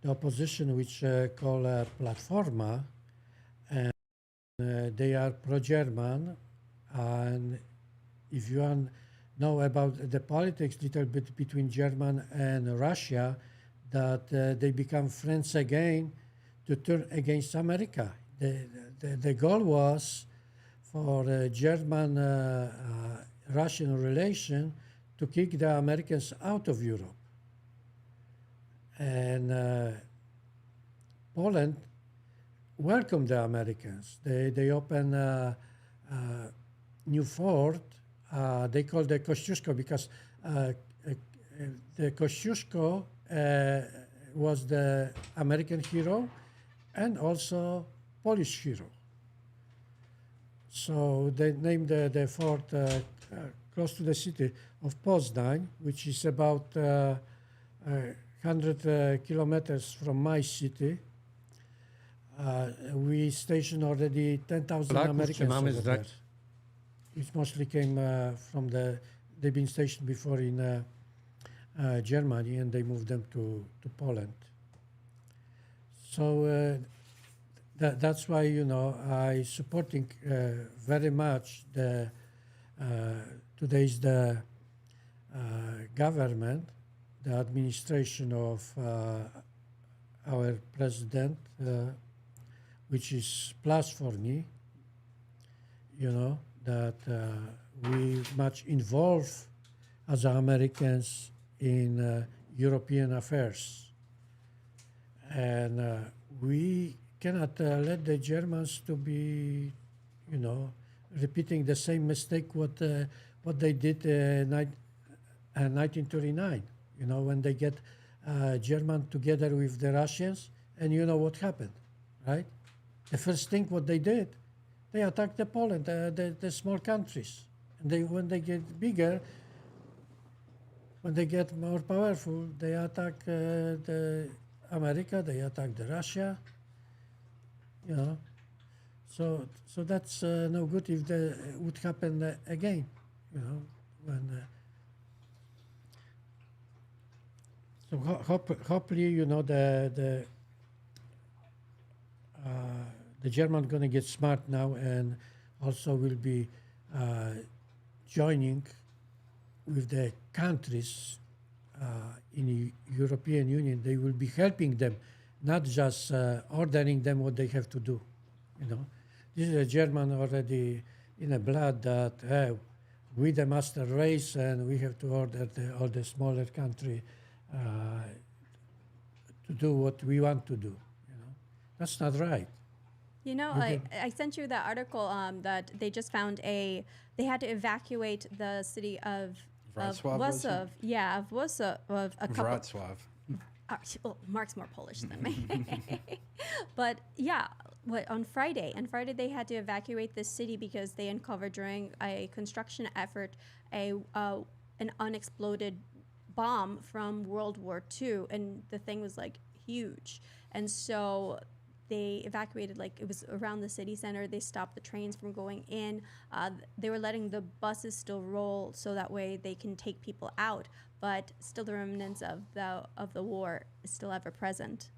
opposition, which call Platforma, and they are pro-German, and if you want know about the politics little bit between German and Russia, that they become friends again to turn against America. The goal was for German-Russian relation to kick the Americans out of Europe. And Poland welcomed the Americans. They opened a new fort. They called the Kościuszko because the Kościuszko was the American hero and also Polish hero. So they named the fort close to the city of Poznań, which is about 100 kilometers from my city. We stationed already 10,000 Americans over there. It mostly came from they've been stationed before in Germany, and they moved them to Poland. So that's why, you know, I supporting very much the today's the government, the administration of our president, which is plus for me, you know, that we much involved as Americans in European affairs. And we cannot let the Germans to be, you know, repeating the same mistake what they did in 1939. You know, when they get German together with the Russians, and you know what happened, right? The first thing what they did, they attacked the Poland, the small countries. And when they get bigger, when they get more powerful, they attack the America, they attack the Russia, you know. So that's no good if that would happen again, you know. When so hopefully, you know, the German gonna get smart now and also will be joining with the countries in the European Union. They will be helping them, not just ordering them what they have to do. You know, this is a German already in a blood that we the master race and we have to order all the smaller country to do what we want to do. You know, that's not right. You know, I sent you that article that they just found they had to evacuate the city of Wrocław. Yeah, of Wrocław. Of a couple. Wrocław. Well, Mark's more Polish than me. But yeah, on Friday they had to evacuate this city because they uncovered during a construction effort an unexploded bomb from World War II, and the thing was like huge, and so they evacuated, like it was around the city center. They stopped the trains from going in. They were letting the buses still roll so that way they can take people out, but still the remnants of the war is still ever present.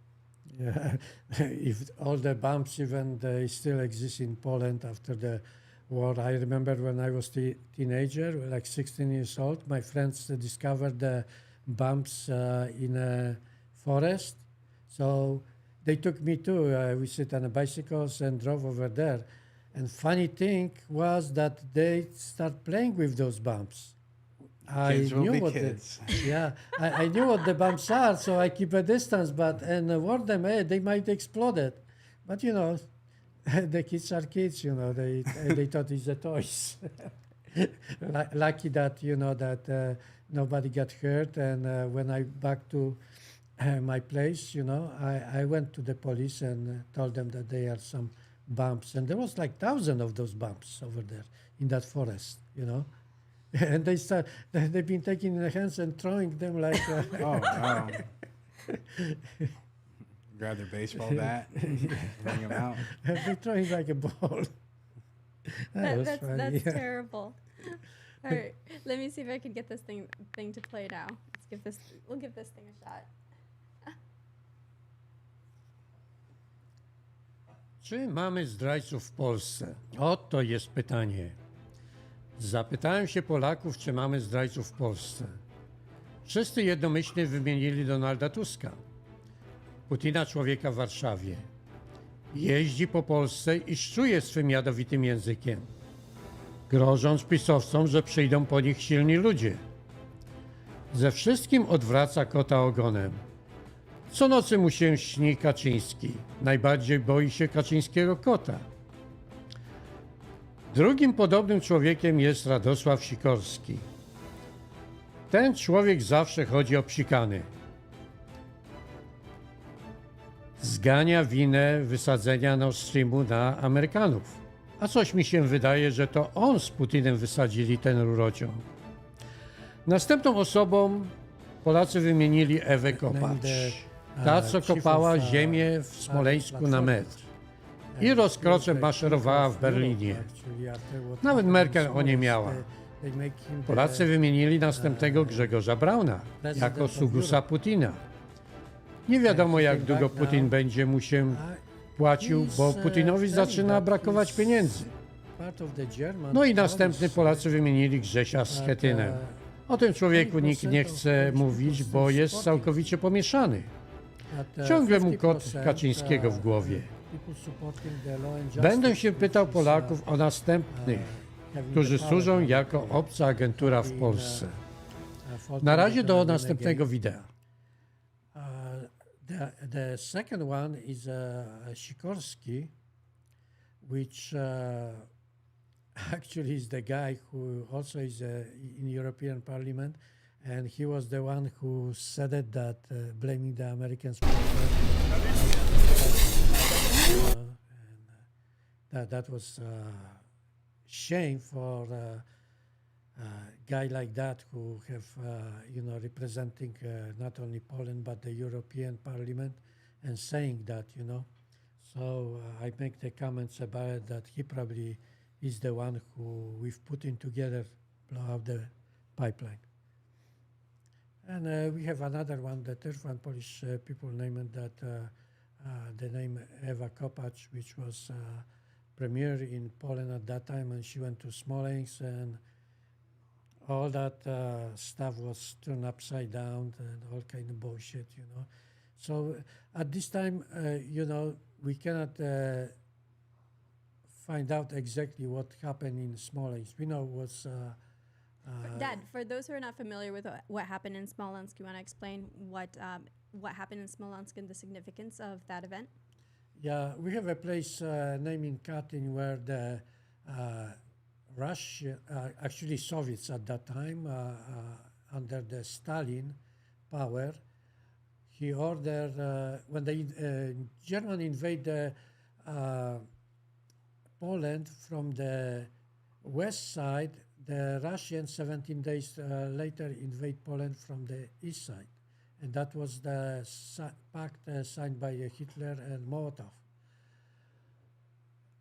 Yeah, if all the bombs even they still exist in Poland after the war. I remember when I was teenager, like 16 years old, my friends discovered the bombs in a forest. So they took me too. We sit on the bicycles and drove over there. And funny thing was that they start playing with those bombs. Kids will be kids. I knew what the bombs are, so I keep a distance, and warn them, hey, they might explode it. But you know, the kids are kids, you know, they thought it's a toys. Lucky that, you know, that nobody got hurt. And when I back to my place, you know, I went to the police and told them that there are some bombs. And there was like 1,000 of those bombs over there in that forest, you know. And they've been taking in their hands and throwing them like... Oh, wow. Grab their baseball bat, bring them out. They're throwing like a ball. That's terrible. All right, let me see if I can get this thing to play now. We'll give this thing a shot. Czy mamy zdrajców w Polsce? Oto jest pytanie. Zapytałem się Polaków, czy mamy zdrajców w Polsce. Wszyscy jednomyślnie wymienili Donalda Tuska, Putina człowieka w Warszawie. Jeździ po Polsce i szczuje swym jadowitym językiem, grożąc pisowcom, że przyjdą po nich silni ludzie. Ze wszystkim odwraca kota ogonem. Co nocy mu się śni Kaczyński. Najbardziej boi się Kaczyńskiego kota. Drugim podobnym człowiekiem jest Radosław Sikorski. Ten człowiek zawsze chodzi obsikany. Zgania winę wysadzenia Nord Streamu na Amerykanów. A coś mi się wydaje, że to on z Putinem wysadzili ten rurociąg. Następną osobą Polacy wymienili Ewę Kopacz. Ta, co kopała ziemię w Smoleńsku na metr i rozkroczem maszerowała w Berlinie. Nawet Merkel o nie miała. Polacy wymienili następnego Grzegorza Brauna jako sługusa Putina. Nie wiadomo, jak długo Putin będzie mu się płacił, bo Putinowi zaczyna brakować pieniędzy. No i następny Polacy wymienili Grzesia Schetynę. O tym człowieku nikt nie chce mówić, bo jest całkowicie pomieszany. Ciągle mu kot Kaczyńskiego w głowie. Będę się pytał Polaków o następnych, którzy służą jako obca agentura w Polsce. Na razie do następnego wideo. The second one is Sikorski, which actually is the guy who also is in European Parliament, and he was the one who said it, that blaming the Americans. That was shame for a guy like that who have, representing not only Poland but the European Parliament, and saying that, So I make the comments about it, that he probably is the one who, with Putin together, blow up the pipeline. And we have another one, the third one, Polish people named that the name Ewa Kopacz, which was premier in Poland at that time, and she went to Smolensk, and all that stuff was turned upside down and all kind of bullshit, So at this time, we cannot find out exactly what happened in Smolensk. We know was. Dad, for those who are not familiar with what happened in Smolensk, you want to explain what happened in Smolensk and the significance of that event? Yeah, we have a place named in Katyn where the Russia, actually Soviets at that time, under the Stalin power, he ordered, when the German invaded Poland from the west side, the Russians 17 days later invade Poland from the east side. And that was the pact signed by Hitler and Molotov.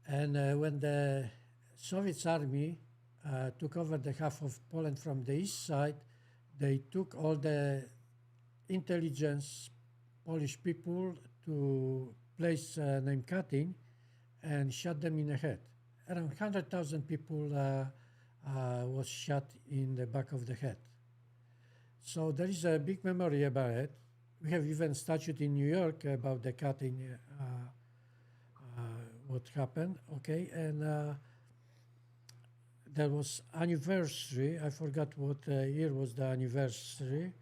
And when the Soviet army took over the half of Poland from the east side, they took all the intelligence Polish people to place named Katyn and shot them in the head. Around 100,000 people was shot in the back of the head. So there is a big memory about it. We have even statue in New York about the Katyn, what happened, okay? And there was anniversary, I forgot what year was the anniversary,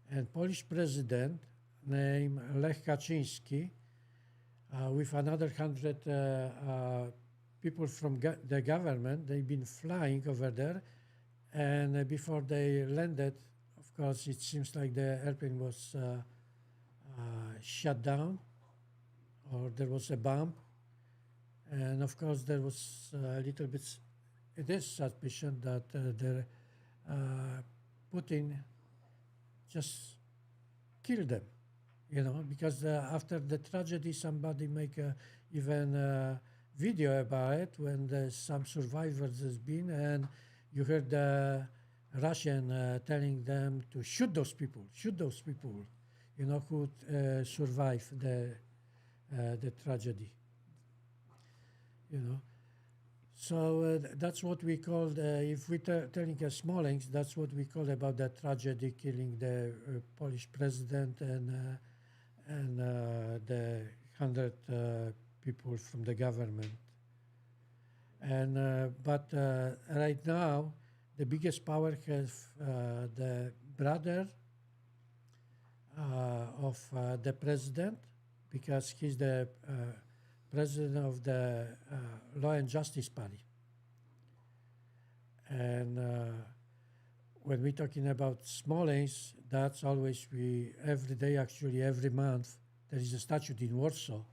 and Polish president named Lech Kaczyński with another 100 people from the government, they've been flying over there, and before they landed, of course, it seems like the airplane was shut down, or there was a bomb, and of course there was a little bit, it is suspicion that Putin just killed them, because after the tragedy somebody make even a video about it when some survivors has been, and you heard the Russian telling them to shoot those people, who survived the tragedy, So that's what we call, if we're telling a Smolensk, that's what we call about the tragedy, killing the Polish president and the 100 people from the government. And but right now, the biggest power has the brother of the president, because he's the president of the Law and Justice Party. And when we're talking about Smolensk, that's always every day, actually every month, there is a statue in Warsaw,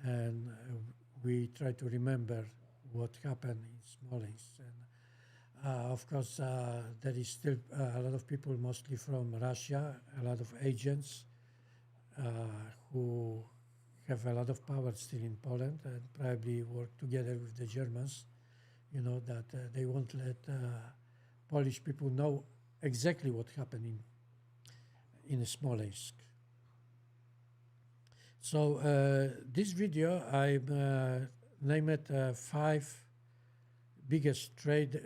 and we try to remember what happened in Smolensk. And of course, there is still a lot of people, mostly from Russia, a lot of agents who have a lot of power still in Poland and probably work together with the Germans, that they won't let Polish people know exactly what happened in Smolensk. So this video, I named it 5 biggest trade,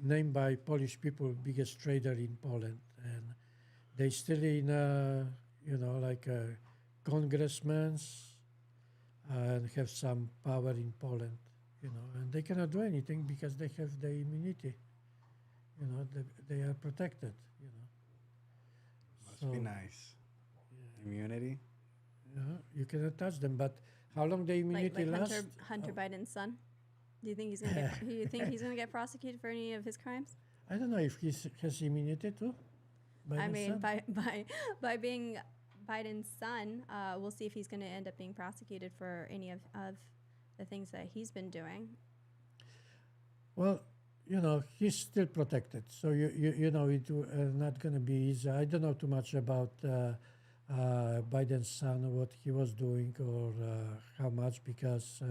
named by Polish people, biggest trader in Poland, and they still in, like congressmen and have some power in Poland, and they cannot do anything because they have the immunity. They are protected. Must be nice. Immunity. You cannot touch them. But how long the immunity like lasts? Hunter Biden's son. Do you think he's gonna get? Do you think he's gonna get prosecuted for any of his crimes? I don't know if he has immunity too. I mean, son. by being Biden's son, we'll see if he's going to end up being prosecuted for any of the things that he's been doing. Well, he's still protected, so it not going to be easy. I don't know too much about Biden's son, what he was doing or how much, because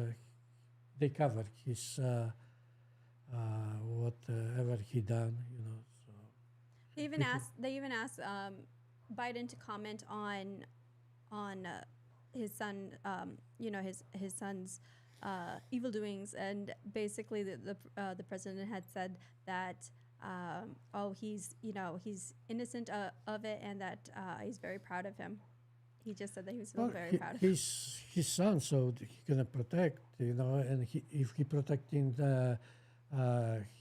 they covered his whatever he done. So they even asked Biden to comment on his son, his son's evil doings, and basically the president had said that he's innocent of it, and that he's very proud of him. He just said that he was very proud of him. He's his son, so he's gonna protect, and if he protecting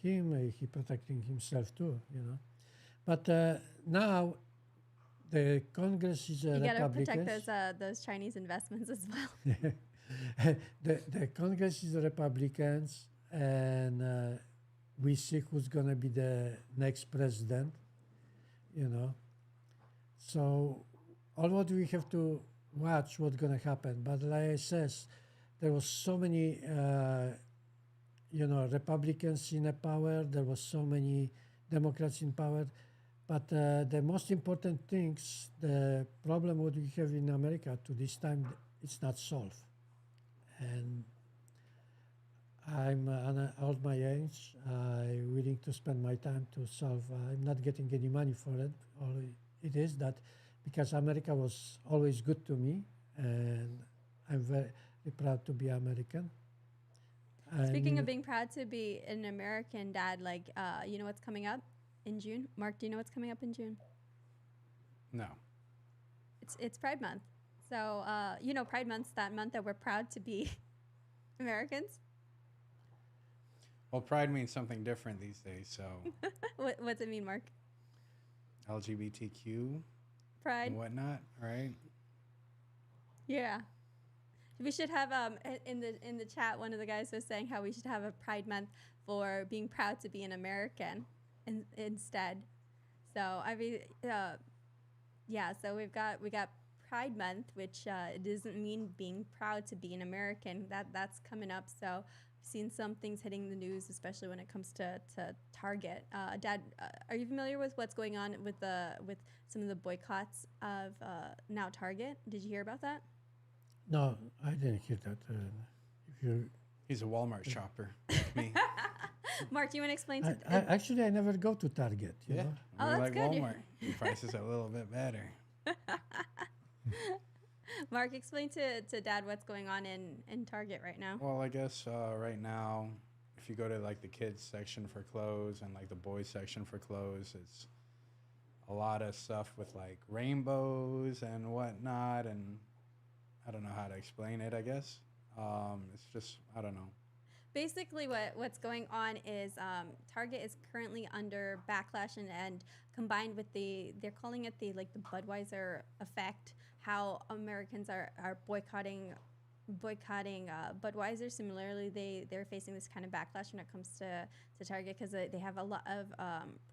him, he protecting himself too, But now the Congress is You got to Republicans. protect those Chinese investments as well. the Congress is Republicans, and we see who's going to be the next president, So all what we have to watch what's going to happen. But like I says, there was so many, Republicans in power. There was so many Democrats in power. But the most important things, the problem what we have in America to this time, it's not solved. And I'm old my age. I'm willing to spend my time to solve. I'm not getting any money for it. All it is that because America was always good to me, and I'm very proud to be American. Speaking of being proud to be an American, Dad, you know what's coming up in June? Mark, do you know what's coming up in June? No. It's Pride Month. So, Pride Month's that month that we're proud to be Americans. Well, pride means something different these days, so. What's it mean, Mark? LGBTQ. Pride. And whatnot, right? Yeah. We should have in the chat, one of the guys was saying how we should have a Pride Month for being proud to be an American instead. So so we got Pride Month, which doesn't mean being proud to be an American. That's coming up. So I've seen some things hitting the news, especially when it comes to Target. Dad, are you familiar with what's going on with some of the boycotts of now Target? Did you hear about that? No, I didn't hear that. He's a Walmart shopper like me. Mark, do you want to explain? Actually, I never go to Target. You know? Oh, that's like good. Walmart. The prices are a little bit better. Mark, explain to Dad what's going on in Target right now. Well, I guess right now, if you go to like the kids section for clothes and like the boys section for clothes, it's a lot of stuff with like rainbows and whatnot, and I don't know how to explain it, I guess. It's just, I don't know. Basically, what's going on is Target is currently under backlash, and combined with they're calling it the Budweiser effect, how Americans are boycotting Budweiser. Similarly, they're facing this kind of backlash when it comes to Target, because they have a lot of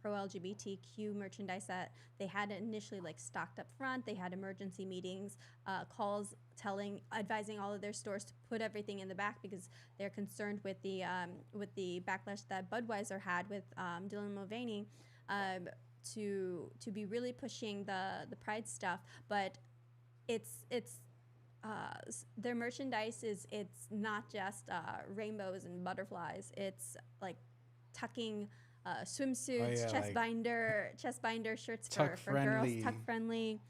pro-LGBTQ merchandise that they had initially stocked up front. They had emergency meetings, calls advising all of their stores to put everything in the back, because they're concerned with the backlash that Budweiser had with Dylan Mulvaney to be really pushing the Pride stuff. But it's their merchandise it's not just rainbows and butterflies. It's like tucking swimsuits, chest binder shirts for girls, tuck friendly,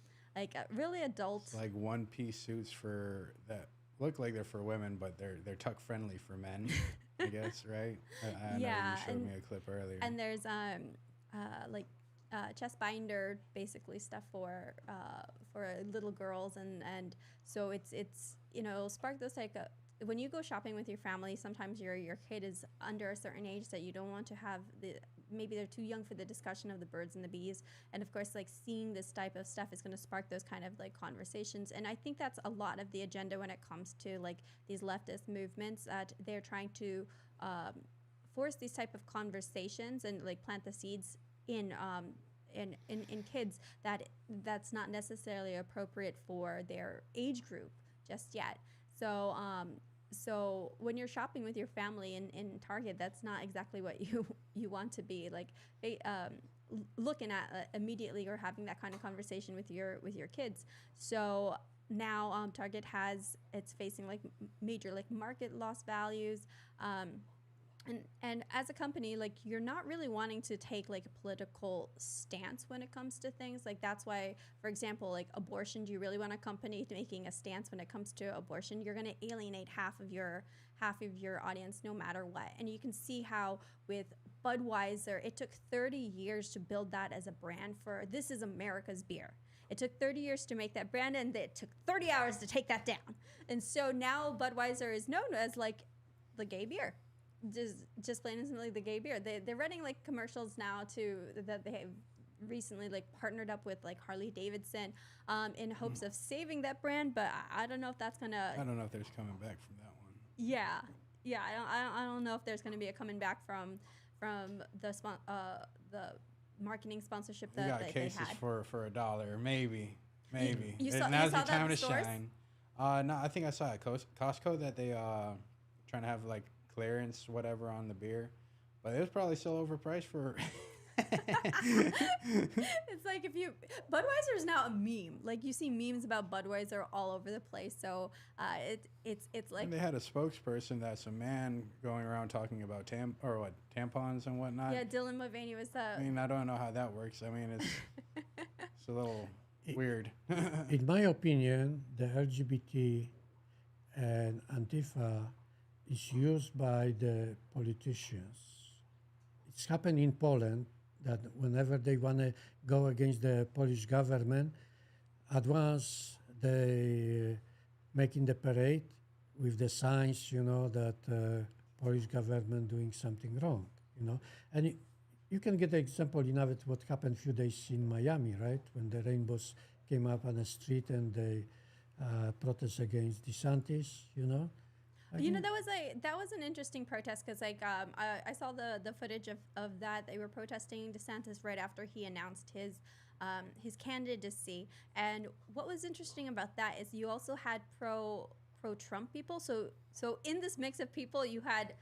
really adult. It's like one-piece suits for that look like they're for women, but they're tuck friendly for men. I guess, right? I know Yeah, you showed and me a clip earlier. and there's like chest binder basically stuff for little girls, and so it's spark those like when you go shopping with your family, sometimes your kid is under a certain age that you don't want to have maybe they're too young for the discussion of the birds and the bees, and of course like seeing this type of stuff is going to spark those kind of like conversations. And I think that's a lot of the agenda when it comes to like these leftist movements, that they're trying to force these type of conversations and like plant the seeds in in kids that's not necessarily appropriate for their age group just yet. So so when you're shopping with your family in Target, that's not exactly what you want to be like looking at immediately, or having that kind of conversation with your kids. So now Target it's facing like major like market loss values. And as a company, like you're not really wanting to take like a political stance when it comes to things. Like that's why, for example, like abortion, do you really want a company making a stance when it comes to abortion? You're going to alienate half of your audience no matter what. And you can see how with Budweiser, it took 30 years to build that as a brand for this is America's beer. It took 30 years to make that brand, and it took 30 hours to take that down. And so now Budweiser is known as like the gay beer. Just plain and simply the gay beer. They're running like commercials now that they have recently like partnered up with like Harley Davidson in hopes of saving that brand, but I don't know if that's gonna. I don't know if there's coming back from that one. Yeah, I don't know if there's gonna be a coming back from the marketing sponsorship You that got they cases had. for $1, maybe. saw Now's the that time in to stores? shine. No, I think I saw at Costco that they trying to have like clearance whatever on the beer, but it was probably still overpriced for. It's like Budweiser is now a meme. Like you see memes about Budweiser all over the place. So it's like And they had a spokesperson that's a man going around talking about tampons and whatnot. yeah, Dylan Mulvaney was I mean, I don't know how that works. I mean, it's a little weird. In my opinion, the LGBT and Antifa is used by the politicians. It's happened in Poland that whenever they want to go against the Polish government, at once they making the parade with the signs, that Polish government doing something wrong, And you can get the example in what happened a few days in Miami, right? When the rainbows came up on the street and they protest against DeSantis, that was an interesting protest, because like I saw the footage of that. They were protesting DeSantis right after he announced his candidacy. And what was interesting about that is you also had pro Trump people. So in this mix of people, you had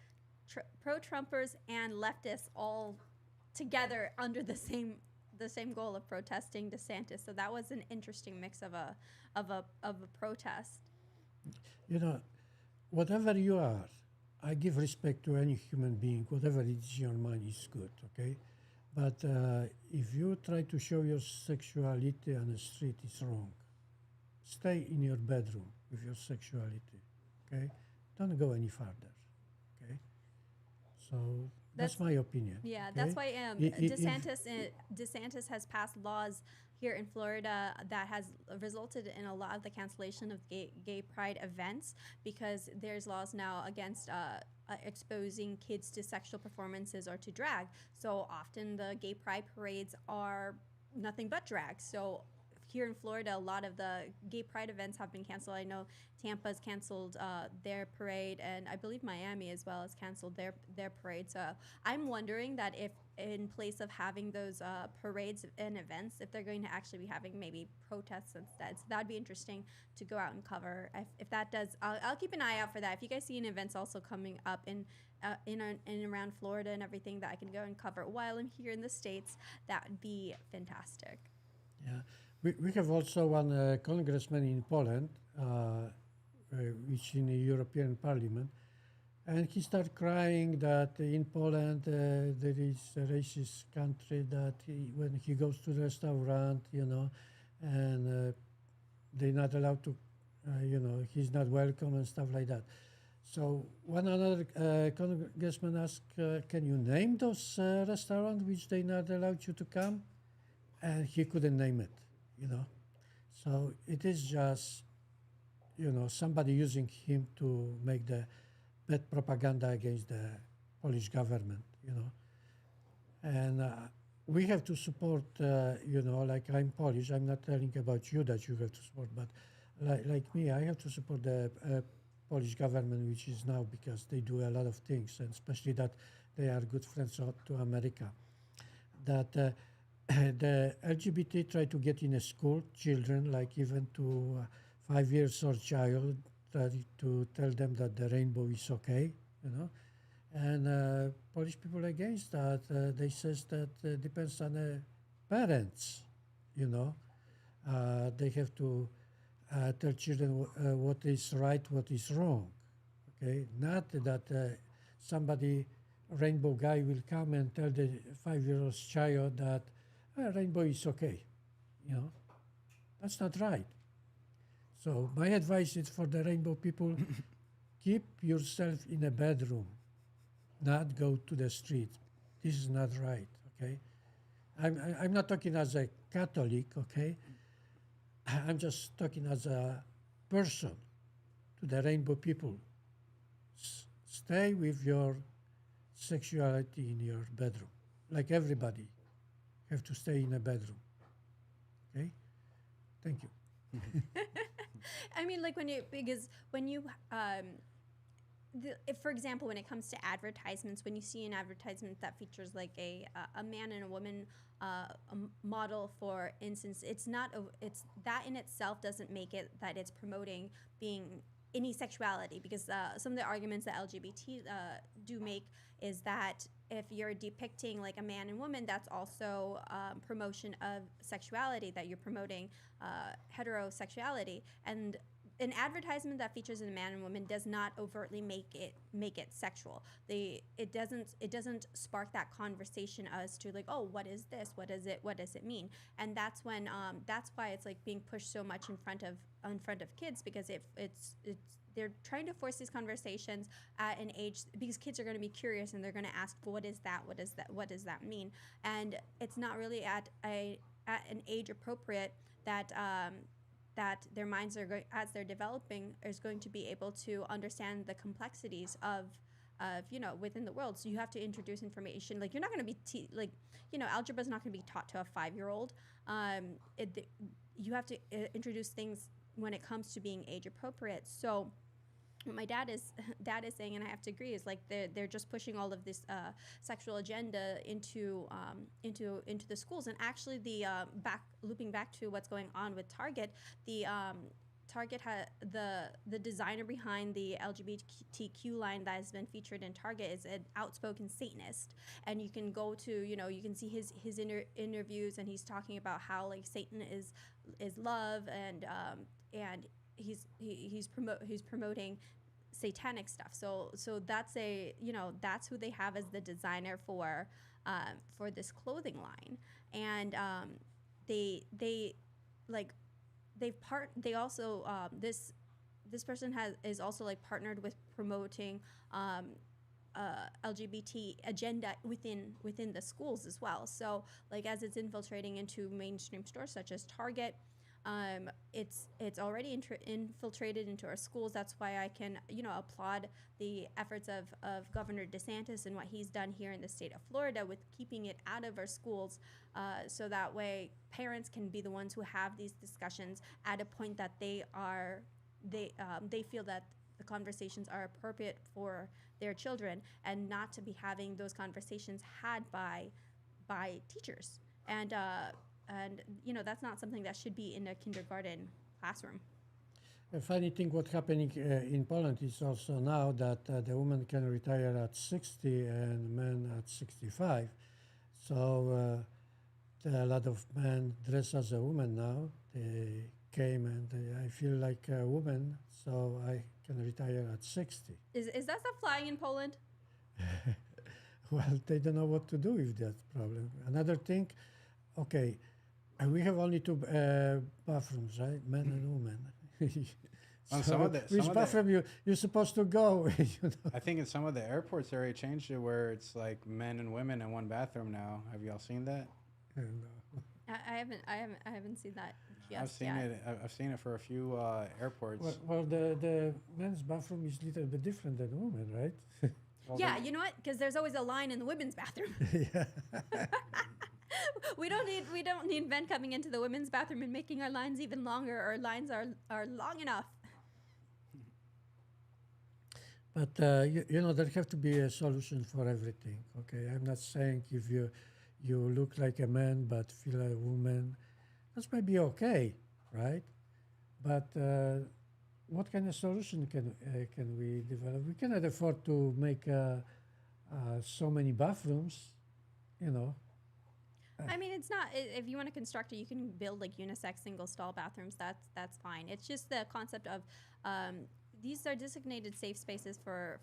pro Trumpers and leftists all together under the same goal of protesting DeSantis. So that was an interesting mix of a protest. Whatever you are, I give respect to any human being. Whatever it is your mind is good, okay? But if you try to show your sexuality on the street, it's wrong. Stay in your bedroom with your sexuality, okay? Don't go any further, okay? So that's my opinion. Yeah, okay? that's why DeSantis has passed laws here in Florida that has resulted in a lot of the cancellation of gay pride events, because there's laws now against exposing kids to sexual performances or to drag. So often the gay pride parades are nothing but drag. So here in Florida, a lot of the gay pride events have been canceled. I know Tampa's canceled their parade, and I believe Miami as well has canceled their parade. So I'm wondering that if in place of having those parades and events, if they're going to actually be having maybe protests instead. So that'd be interesting to go out and cover. If that does, I'll keep an eye out for that. If you guys see any events also coming up in and around Florida and everything that I can go and cover while I'm here in the States, that would be fantastic. Yeah. We have also one congressman in Poland, which in the European Parliament, and he started crying that in Poland there is a racist country, that when he goes to the restaurant, and they're not allowed to he's not welcome and stuff like that. So one another congressman asked, can you name those restaurants which they not allowed you to come? And he couldn't name it, you know. So it is just, somebody using him to make the bad propaganda against the Polish government, And we have to support, like I'm Polish, I'm not telling about you that you have to support, but like me, I have to support the Polish government, which is now because they do a lot of things, and especially that they are good friends to America. That the LGBT try to get in a school, children, like even to 5 years old child, try to tell them that the rainbow is okay, And Polish people against that, they says that depends on the parents, They have to tell children what is right, what is wrong, okay? Not that somebody, rainbow guy will come and tell the 5-year-old child that rainbow is okay, That's not right. So my advice is for the rainbow people, keep yourself in a bedroom, not go to the street. This is not right, okay? I'm not talking as a Catholic, okay? I'm just talking as a person to the rainbow people. Stay with your sexuality in your bedroom, like everybody have to stay in a bedroom, okay? Thank you. I mean, like because when you, if, for example, when it comes to advertisements, when you see an advertisement that features like a man and a woman a model, for instance, it's that in itself doesn't make it that it's promoting being any sexuality, because some of the arguments that LGBT do make is that if you're depicting like a man and woman, that's also promotion of sexuality, that you're promoting heterosexuality. And an advertisement that features a man and woman does not overtly make it sexual. It doesn't spark that conversation as to like, oh, what is this? What is it? What does it mean? And that's when that's why it's like being pushed so much in front of kids, because they're trying to force these conversations at an age, because kids are going to be curious and they're going to ask, well, what is that? What does that mean? And it's not really at an age appropriate that that their minds are as they're developing is going to be able to understand the complexities of within the world. So you have to introduce information. Like, you're not going to be algebra is not going to be taught to a 5-year-old. You have to introduce things when it comes to being age appropriate. So what my dad is saying, and I have to agree, is like they're just pushing all of this sexual agenda into the schools. And actually, looping back to what's going on with Target, Target had the designer behind the LGBTQ line that has been featured in Target is an outspoken Satanist, and you can go to you can see his interviews, and he's talking about how like Satan is love, and he's promoting satanic stuff. So that's that's who they have as the designer for this clothing line, and this person is also like partnered with promoting LGBT agenda within the schools as well. So like as it's infiltrating into mainstream stores such as Target, it's already infiltrated into our schools. That's why I can applaud the efforts of Governor DeSantis and what he's done here in the state of Florida with keeping it out of our schools, so that way parents can be the ones who have these discussions at a point that they feel that the conversations are appropriate for their children, and not to be having those conversations had by teachers. And that's not something that should be in a kindergarten classroom. A funny thing what happening in Poland is also now that the woman can retire at 60 and men at 65. So a lot of men dress as a woman now. They came and I feel like a woman, so I can retire at 60. Is that stuff flying in Poland? Well, they don't know what to do with that problem. Another thing, okay, we have only 2 bathrooms, right? Men and women. On So some of the, which some of the, bathroom you're supposed to go? You know? I think in some of the airports they already changed it where it's like men and women in one bathroom now. Have y'all seen that? And, I haven't seen that just I've seen yet. it. I've seen it for a few airports. well, the men's bathroom is a little bit different than women, right? Well, Yeah, you know what? Because there's always a line in the women's bathroom. Yeah. we don't need men coming into the women's bathroom and making our lines even longer. Our lines are long enough. But you know, there have to be a solution for everything. Okay, I'm not saying if you look like a man but feel a woman, that's maybe okay, right? But what kind of solution can we develop? We cannot afford to make so many bathrooms, you know. I mean, it's not. If you want to construct it, you can build like unisex single stall bathrooms. That's fine. It's just the concept of these are designated safe spaces for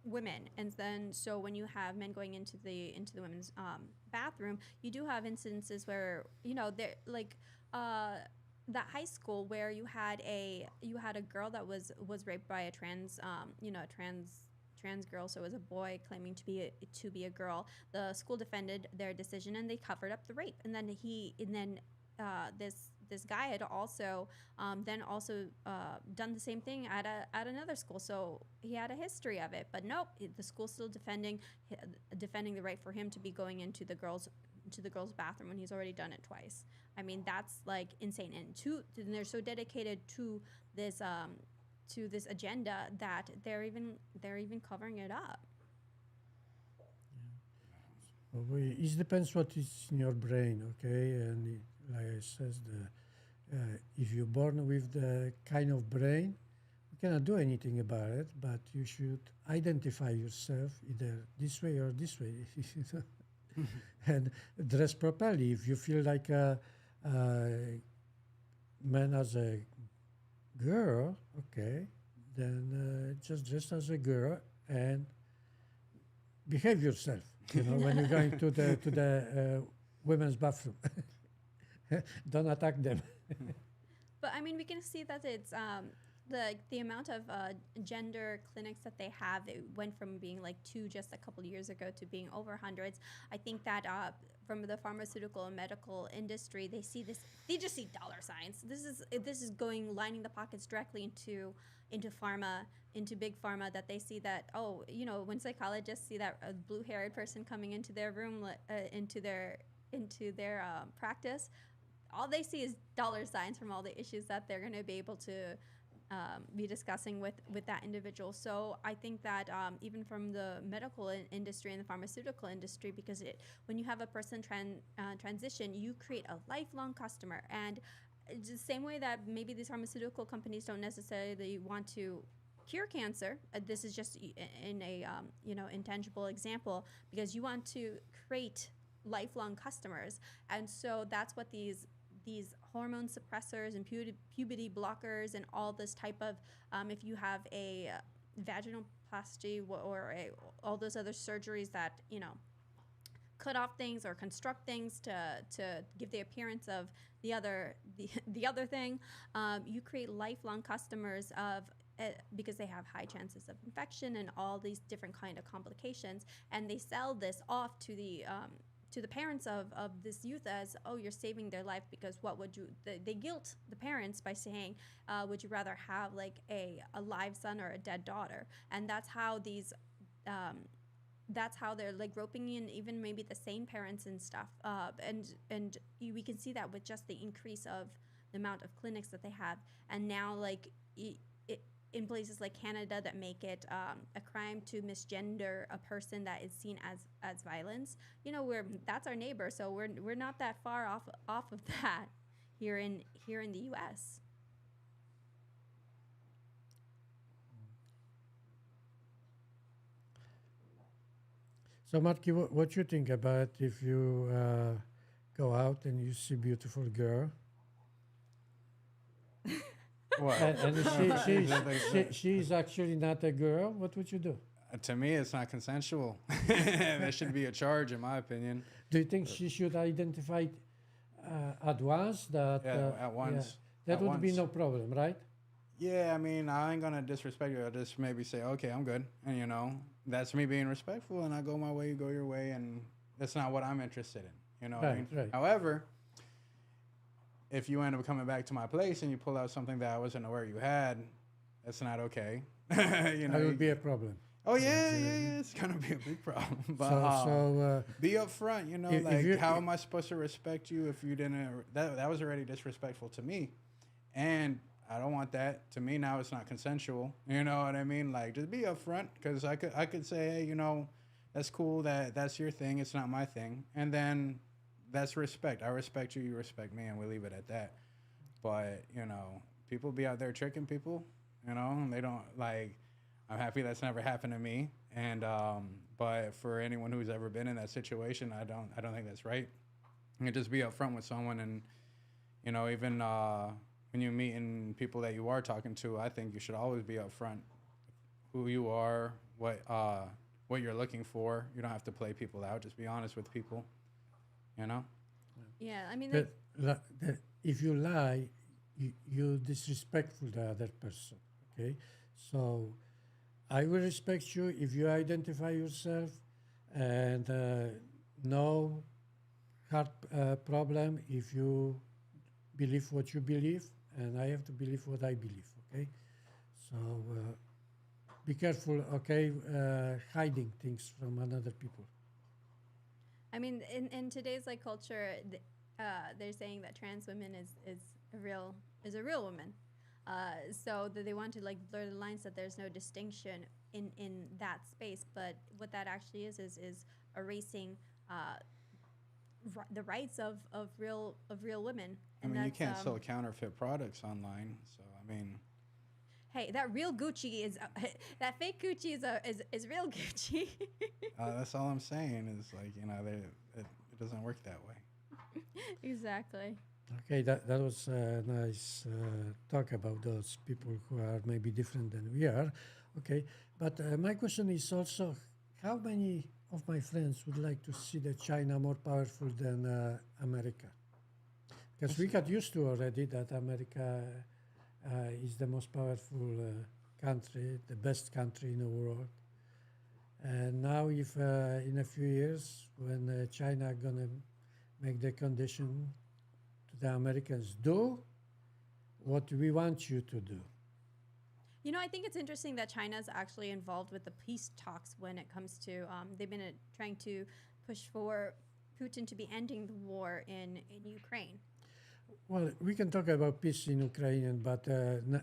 women, and then so when you have men going into the women's bathroom, you do have instances where they're like that high school where you had a girl that was raped by a trans girl, so it was a boy claiming to be a girl. The school defended their decision and they covered up the rape, and then this guy had also done the same thing at another school, so he had a history of it. But nope, the school's still defending the right for him to be going into the girls' bathroom when he's already done it twice. I mean, that's like insane, and they're so dedicated to this agenda that they're even covering it up. Well, it depends what is in your brain, okay? And like I says, if you're born with the kind of brain, you cannot do anything about it. But you should identify yourself either this way or this way, and dress properly. If you feel like a man as a girl, okay, then just dress as a girl and behave yourself. You know, when you're going to the women's bathroom, don't attack them. But I mean, we can see that it's the amount of gender clinics that they have. It went from being like 2 just a couple of years ago to being over hundreds. I think that from the pharmaceutical and medical industry, they just see dollar signs. This is lining the pockets directly into pharma, into big pharma, that they see that, when psychologists see that a blue-haired person coming into their room, into their practice, all they see is dollar signs from all the issues that they're going to be able to be discussing with that individual. So I think that even from the medical industry and the pharmaceutical industry, because when you have a person transition, you create a lifelong customer. And it's the same way that maybe these pharmaceutical companies don't necessarily want to cure cancer. This is just in a intangible example, because you want to create lifelong customers. And so that's what these hormone suppressors and puberty blockers and all this type of if you have a vaginoplasty or all those other surgeries that cut off things or construct things to give the appearance of the other thing, you create lifelong customers of because they have high chances of infection and all these different kind of complications, and they sell this off to the parents of this youth as, oh, you're saving their life, because what would you, they guilt the parents by saying, would you rather have like a live son or a dead daughter? And that's how they're like roping in even maybe the same parents and stuff. We can see that with just the increase of the amount of clinics that they have. And now like in places like Canada that make it a crime to misgender a person that is seen as violence, that's our neighbor, so we're not that far off of that here in the U.S. So, Marky, what you think about if you go out and you see a beautiful girl? What? And she's actually not a girl. What would you do? To me, it's not consensual. There should be a charge, in my opinion. Do you think she should identify at once that? At once. That At would be once. no problem, right? Yeah, I mean, I ain't gonna disrespect you. I'll just maybe say, okay, I'm good, and that's me being respectful, and I go my way, you go your way, and that's not what I'm interested in. You know what I Right, mean? right. However, if you end up coming back to my place and you pull out something that I wasn't aware you had, that's not okay. you That know. would be a problem. Oh Yes, yeah. It's gonna be a big problem. But so be upfront. if Like you how am I supposed to respect you if you didn't? That was already disrespectful to me, and I don't want that. To me now, it's not consensual. You know what I mean? Like just be upfront because I could say, hey, that's cool. That's your thing. It's not my thing. And then that's respect. I respect you. You respect me, and we leave it at that. But people be out there tricking people. And they don't like. I'm happy that's never happened to me. And but for anyone who's ever been in that situation, I don't think that's right. You just be upfront with someone, and even when you're meeting people that you are talking to, I think you should always be upfront who you are, what you're looking for. You don't have to play people out. Just be honest with people. You know. Yeah, I mean, but if you lie, you disrespectful the other person. Okay, so I will respect you if you identify yourself and no hard problem if you believe what you believe, and I have to believe what I believe. Okay, so be careful. Okay, hiding things from another people. I mean, in today's like culture, they're saying that trans women is a real woman. So that they want to like blur the lines, that there's no distinction in that space. But what that actually is erasing the rights of real women. I And mean, you that's can't sell counterfeit products online, so I mean, hey, that real Gucci is that fake Gucci is real Gucci. that's all I'm saying is like it doesn't work that way. Exactly. Okay, that was a nice talk about those people who are maybe different than we are. Okay, but my question is also, how many of my friends would like to see the China more powerful than America? Because we got used to already that America is the most powerful country, the best country in the world. And now, if in a few years, when China gonna make the condition to the Americans, do what we want you to do. I think it's interesting that China's actually involved with the peace talks when it comes to they've been trying to push for Putin to be ending the war in Ukraine. Well, we can talk about peace in Ukraine, but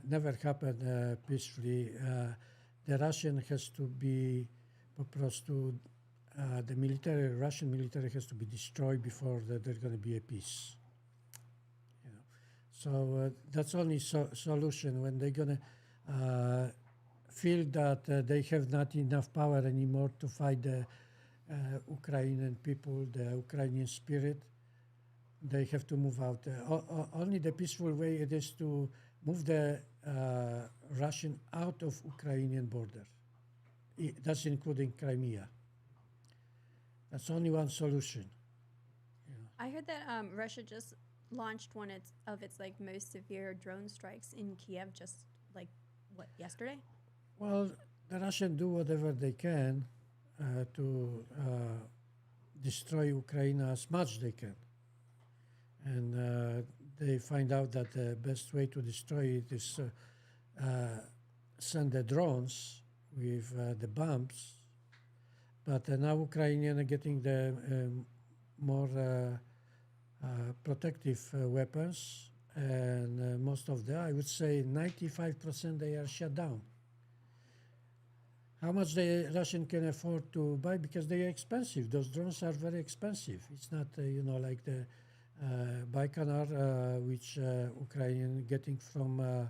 never happened peacefully. The Russian has to be, the Russian military has to be destroyed before there's going to be a peace. So that's only solution when they're going to feel that they have not enough power anymore to fight the Ukrainian people, the Ukrainian spirit. They have to move out. Only the peaceful way it is to move the Russian out of Ukrainian border. That's including Crimea. That's only one solution. I heard that Russia just launched one of its like most severe drone strikes in Kiev just like yesterday. Well, the Russians do whatever they can to destroy Ukraine as much they can. And they find out that the best way to destroy it is send the drones with the bombs. But now Ukrainians are getting the more protective weapons, and most of them, I would say 95%, they are shut down. How much the Russian can afford to buy? Because they are expensive. Those drones are very expensive. It's not, like the Baikonur, which Ukrainian getting from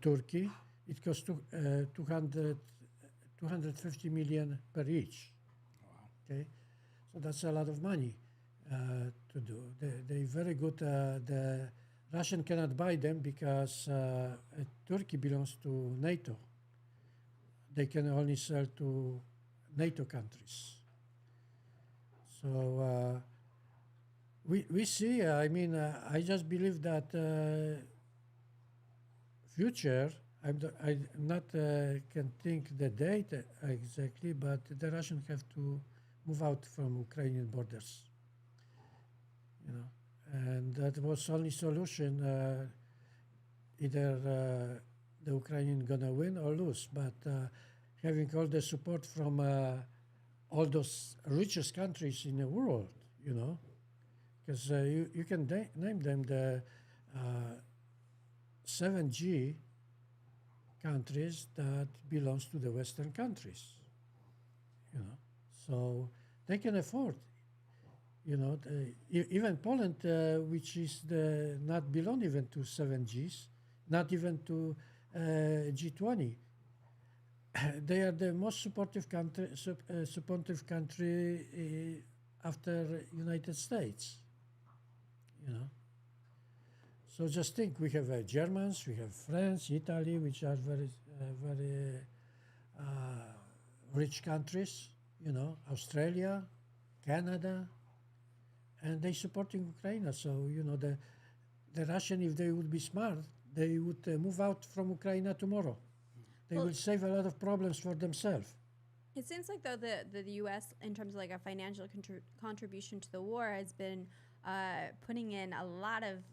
Turkey. It costs 250 million per each. Wow. Okay, so that's a lot of money to do. They very good. The Russian cannot buy them because Turkey belongs to NATO. They can only sell to NATO countries. So we see. I just believe that future, I'm not can think the date exactly, but the Russians have to move out from Ukrainian borders, you know, and that was only solution. Either the Ukrainian gonna win or lose, but having all the support from all those richest countries in the world, you know, because you can name them the 7G countries that belongs to the Western countries, you know, so they can afford, you know, even Poland, which is not belong even to 7Gs, not even to G20. They are the most supportive country after United States, you know. So just think, we have Germans, we have France, Italy, which are very rich countries, you know, Australia, Canada, and they supporting Ukraine. So, you know, the Russian, if they would be smart, they would move out from Ukraine tomorrow. They will save a lot of problems for themselves. It seems like though the U.S. in terms of like a financial contribution to the war has been putting in a lot of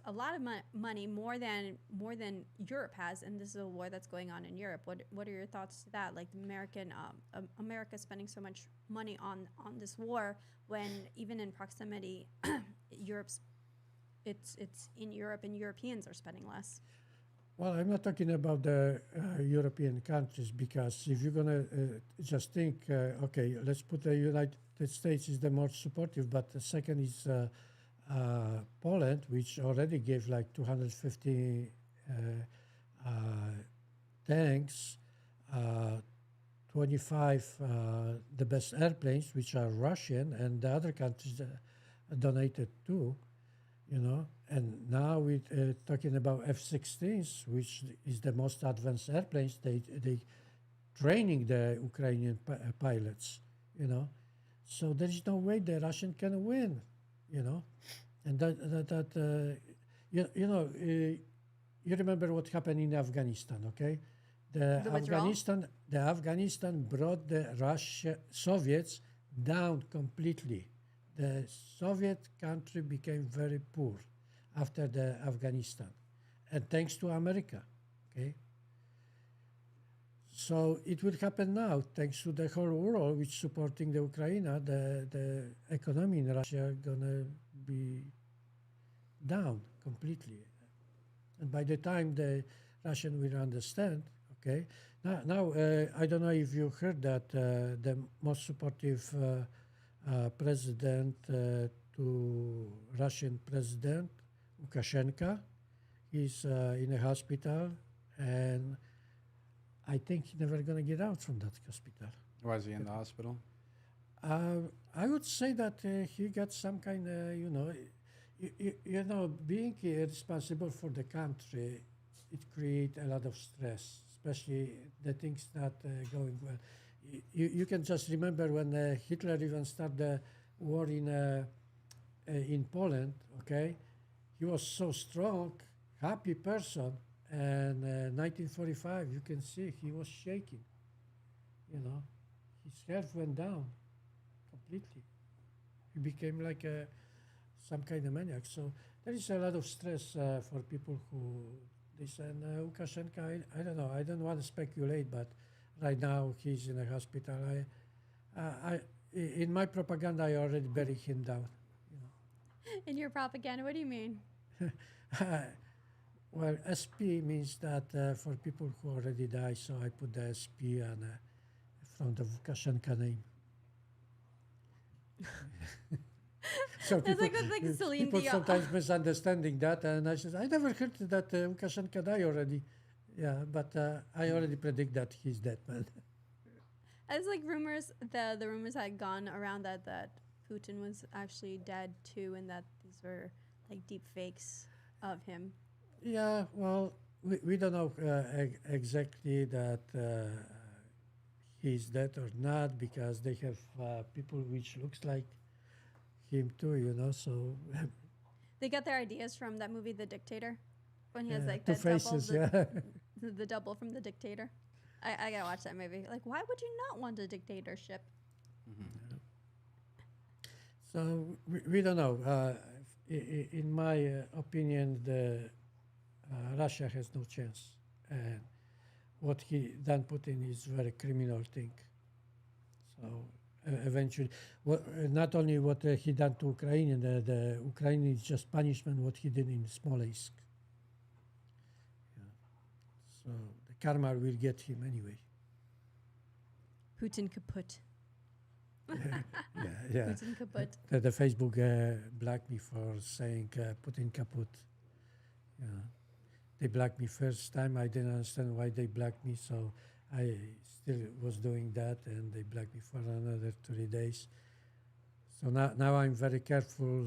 money, more than Europe has, and this is a war that's going on in Europe. What are your thoughts to that? Like the America spending so much money on this war when even in proximity, it's in Europe and Europeans are spending less. Well, I'm not talking about the European countries, because if you're gonna just think, okay, let's put the United States is the more supportive, but the second is Poland, which already gave like 250 tanks, 25 the best airplanes, which are Russian, and the other countries donated too, you know. And now we're talking about F-16s, which is the most advanced airplanes. They training the Ukrainian pilots, you know. So there is no way the Russian can win, you know. And you remember what happened in Afghanistan, okay? The Afghanistan brought the Soviets down completely. The Soviet country became very poor after the Afghanistan, and thanks to America, okay? So it will happen now, thanks to the whole world which supporting the Ukraine. The economy in Russia gonna be down completely, and by the time the Russian will understand, okay. Now I don't know if you heard that the most supportive president to Russian president Lukashenko is in a hospital, and I think he's never going to get out from that hospital. Why is he in the hospital? I would say that he got some kind of, you know, being responsible for the country, it creates a lot of stress, especially the things not going well. You can just remember when Hitler even started the war in Poland, okay? He was so strong, happy person, and 1945, you can see he was shaking, you know. His health went down completely. He became like some kind of maniac. So there is a lot of stress for people who this, and Lukashenko, I don't know, I don't want to speculate, but right now he's in a hospital. In my propaganda, I already buried him down. You know. In your propaganda, what do you mean? Well, SP means that for people who already died, so I put the SP on front of Lukashenko name. So That's like with like Celine people Dion. sometimes misunderstanding that, and I said, I never heard that Lukashenko died already. Yeah, but I already predict that he's dead, man. As like rumors, the rumors had gone around that Putin was actually dead too, and that these were like deep fakes of him. Yeah, well, we don't know exactly that he's dead or not, because they have people which looks like him too, you know. So They got their ideas from that movie, The Dictator, when he has like two that faces, double, yeah. The double from The Dictator. I gotta watch that movie. Like, why would you not want a dictatorship? So we don't know. In my opinion, the Russia has no chance, and what he done Putin is very criminal thing. So eventually, not only what he done to Ukraine, the Ukraine is just punishment what he did in Smolensk. Yeah. So the karma will get him anyway. Putin kaput. Yeah. Putin kaput. The Facebook blocked me for saying Putin kaput. Yeah. They blocked me first time. I didn't understand why they blocked me, so I still was doing that, and they blocked me for another 3 days. So now I'm very careful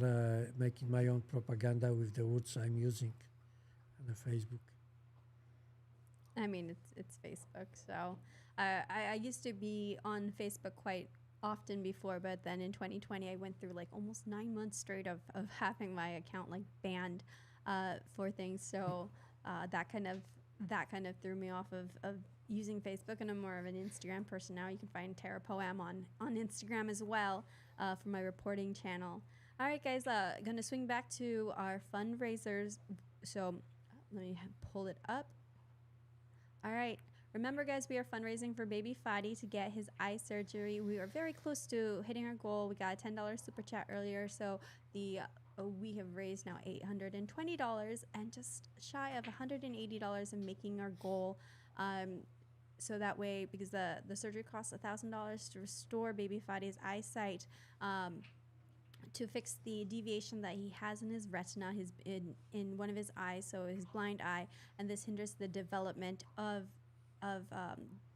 making my own propaganda with the words I'm using on the Facebook. I mean, it's Facebook. So I used to be on Facebook quite often before, but then in 2020 I went through like almost 9 months straight of having my account like banned for things. So that kind of threw me off of using Facebook, and I'm more of an Instagram person now. You can find Tara Poam on Instagram as well for my reporting channel. All right, guys, gonna swing back to our fundraisers. So let me pull it up. All right. Remember, guys, we are fundraising for Baby Fadi to get his eye surgery. We are very close to hitting our goal. We got a $10 super chat earlier, so we have raised now $820 and just shy of $180 in making our goal. So that way, because the surgery costs $1,000 to restore Baby Fadi's eyesight, to fix the deviation that he has in his retina, in one of his eyes, so his blind eye, and this hinders the development of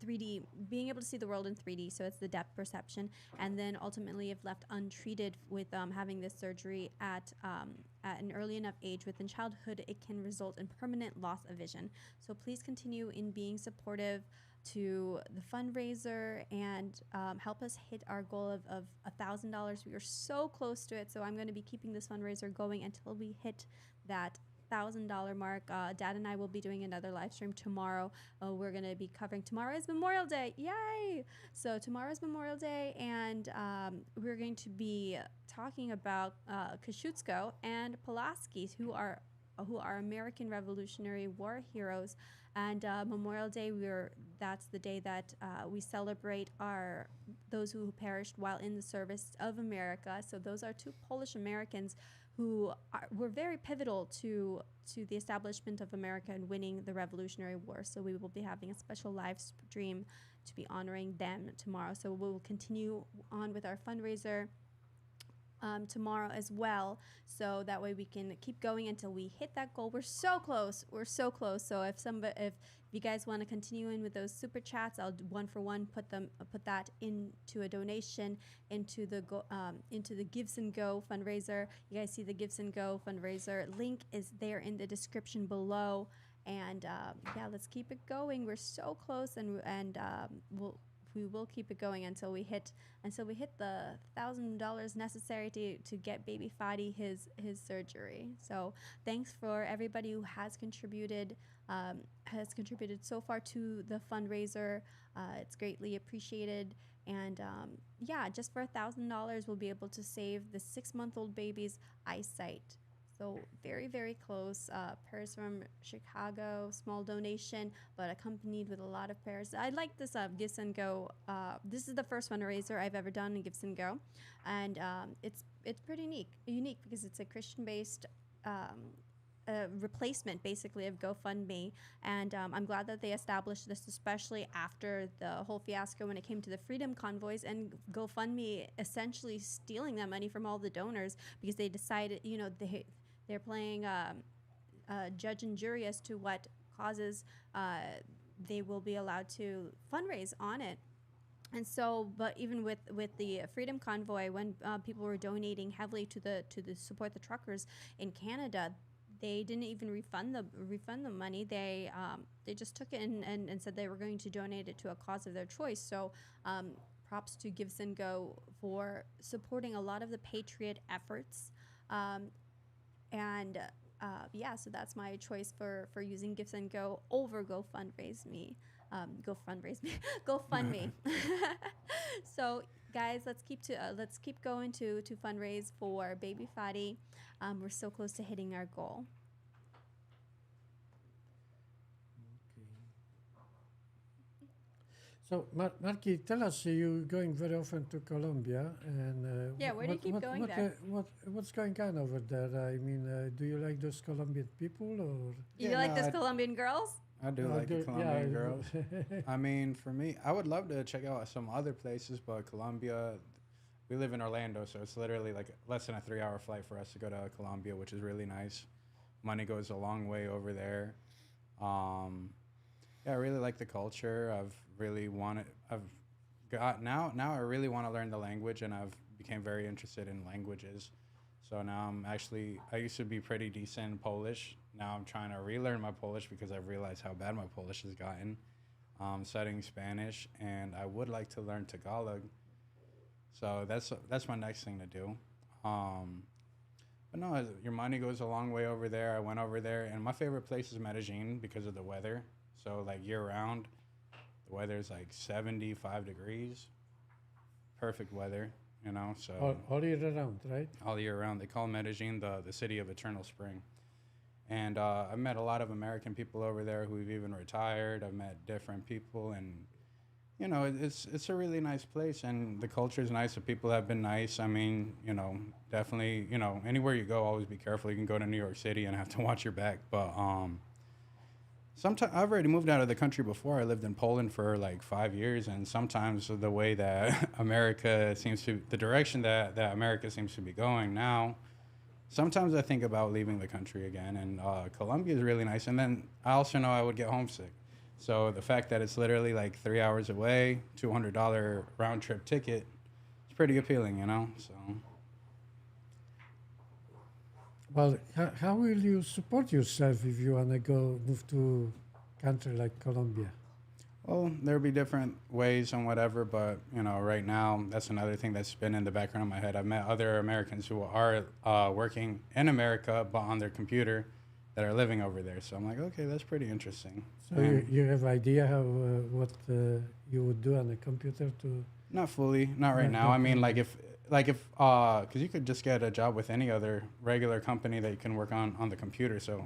3D, being able to see the world in 3D, so it's the depth perception, and then ultimately, if left untreated with having this surgery at an early enough age within childhood, it can result in permanent loss of vision. So please continue in being supportive to the fundraiser and help us hit our goal of $1,000. We are so close to it, so I'm going to be keeping this fundraiser going until we hit that $1,000 mark. Dad and I will be doing another live stream tomorrow. We're going to be covering, tomorrow is Memorial Day. Yay! So tomorrow is Memorial Day, and we're going to be talking about Kosciuszko and Pulaski, who are American Revolutionary War heroes. And Memorial Day, that's the day that we celebrate those who perished while in the service of America. So those are two Polish Americans who were very pivotal to the establishment of America and winning the Revolutionary War. So we will be having a special live stream to be honoring them tomorrow. So we will continue on with our fundraiser tomorrow as well, so that way we can keep going until we hit that goal. We're so close. So if you guys want to continue in with those super chats, I'll one for one put that into a donation into the Gives and Go fundraiser. You guys see the Gives and Go fundraiser link is there in the description below. And yeah, let's keep it going. We're so close, and we will keep it going until we hit the $1,000 necessary to get Baby Fadi his surgery. So thanks for everybody who has contributed so far to the fundraiser. It's greatly appreciated. And yeah, just for $1,000, we'll be able to save the 6-month-old baby's eyesight. So very, very close. Prayers from Chicago, small donation, but accompanied with a lot of prayers. I like this Gives and Go. This is the first fundraiser I've ever done in Gives and Go, and it's pretty unique because it's a Christian-based replacement, basically, of GoFundMe. And I'm glad that they established this, especially after the whole fiasco when it came to the Freedom Convoys and GoFundMe essentially stealing that money from all the donors, because they decided, they're playing judge and jury as to what causes they will be allowed to fundraise on it. And so, but even with the Freedom Convoy, when people were donating heavily to support the truckers in Canada, they didn't even refund the money. They just took it and said they were going to donate it to a cause of their choice. So props to Gives and Go for supporting a lot of the patriot efforts. And yeah, so that's my choice for using Gifts and Go over Go Fundraise Me. Go fundraise me, Go Fund Me. So guys, let's keep going to fundraise for Baby Fadi. We're so close to hitting our goal. So, Marky, tell us, you're going very often to Colombia, and Yeah, where do you keep going there? what's going on over there? I mean, do you like those Colombian people, or? You Yeah, like no, those Colombian girls? I do No, like the Colombian yeah, girls. I mean, for me, I would love to check out some other places, but Colombia, we live in Orlando, so it's literally like less than a 3 hour flight for us to go to Colombia, which is really nice. Money goes a long way over there. Um, yeah, I really like the culture. I've got now I really want to learn the language, and I've became very interested in languages. So now I used to be pretty decent in Polish. Now I'm trying to relearn my Polish because I've realized how bad my Polish has gotten. Studying Spanish, and I would like to learn Tagalog. So that's my next thing to do. Um, but no, your money goes a long way over there. I went over there, and my favorite place is Medellin because of the weather. So like year round, the weather is like 75 degrees, perfect weather. So all year around, right? all year round. They call Medellin the city of eternal spring. And I've met a lot of American people over there who've even retired. I've met different people, and it's a really nice place, and the culture is nice. The people have been nice. I mean, definitely, anywhere you go, always be careful. You can go to New York City and have to watch your back. But sometimes I've already moved out of the country before. I lived in Poland for like 5 years, and sometimes the way that the direction that America seems to be going now, sometimes I think about leaving the country again. And Colombia is really nice. And then I also know I would get homesick. So the fact that it's literally like 3 hours away, $200 round trip ticket, it's pretty appealing, So Well, how will you support yourself if you want to go move to country like Colombia? well, there'll be different ways and whatever, but right now that's another thing that's been in the background of my head. I've met other Americans who are working in America, but on their computer, that are living over there. So I'm like, okay, that's pretty interesting. So you have idea how what you would do on a computer to? Not fully, not right now. I mean, like if, because you could just get a job with any other regular company that you can work on the computer. So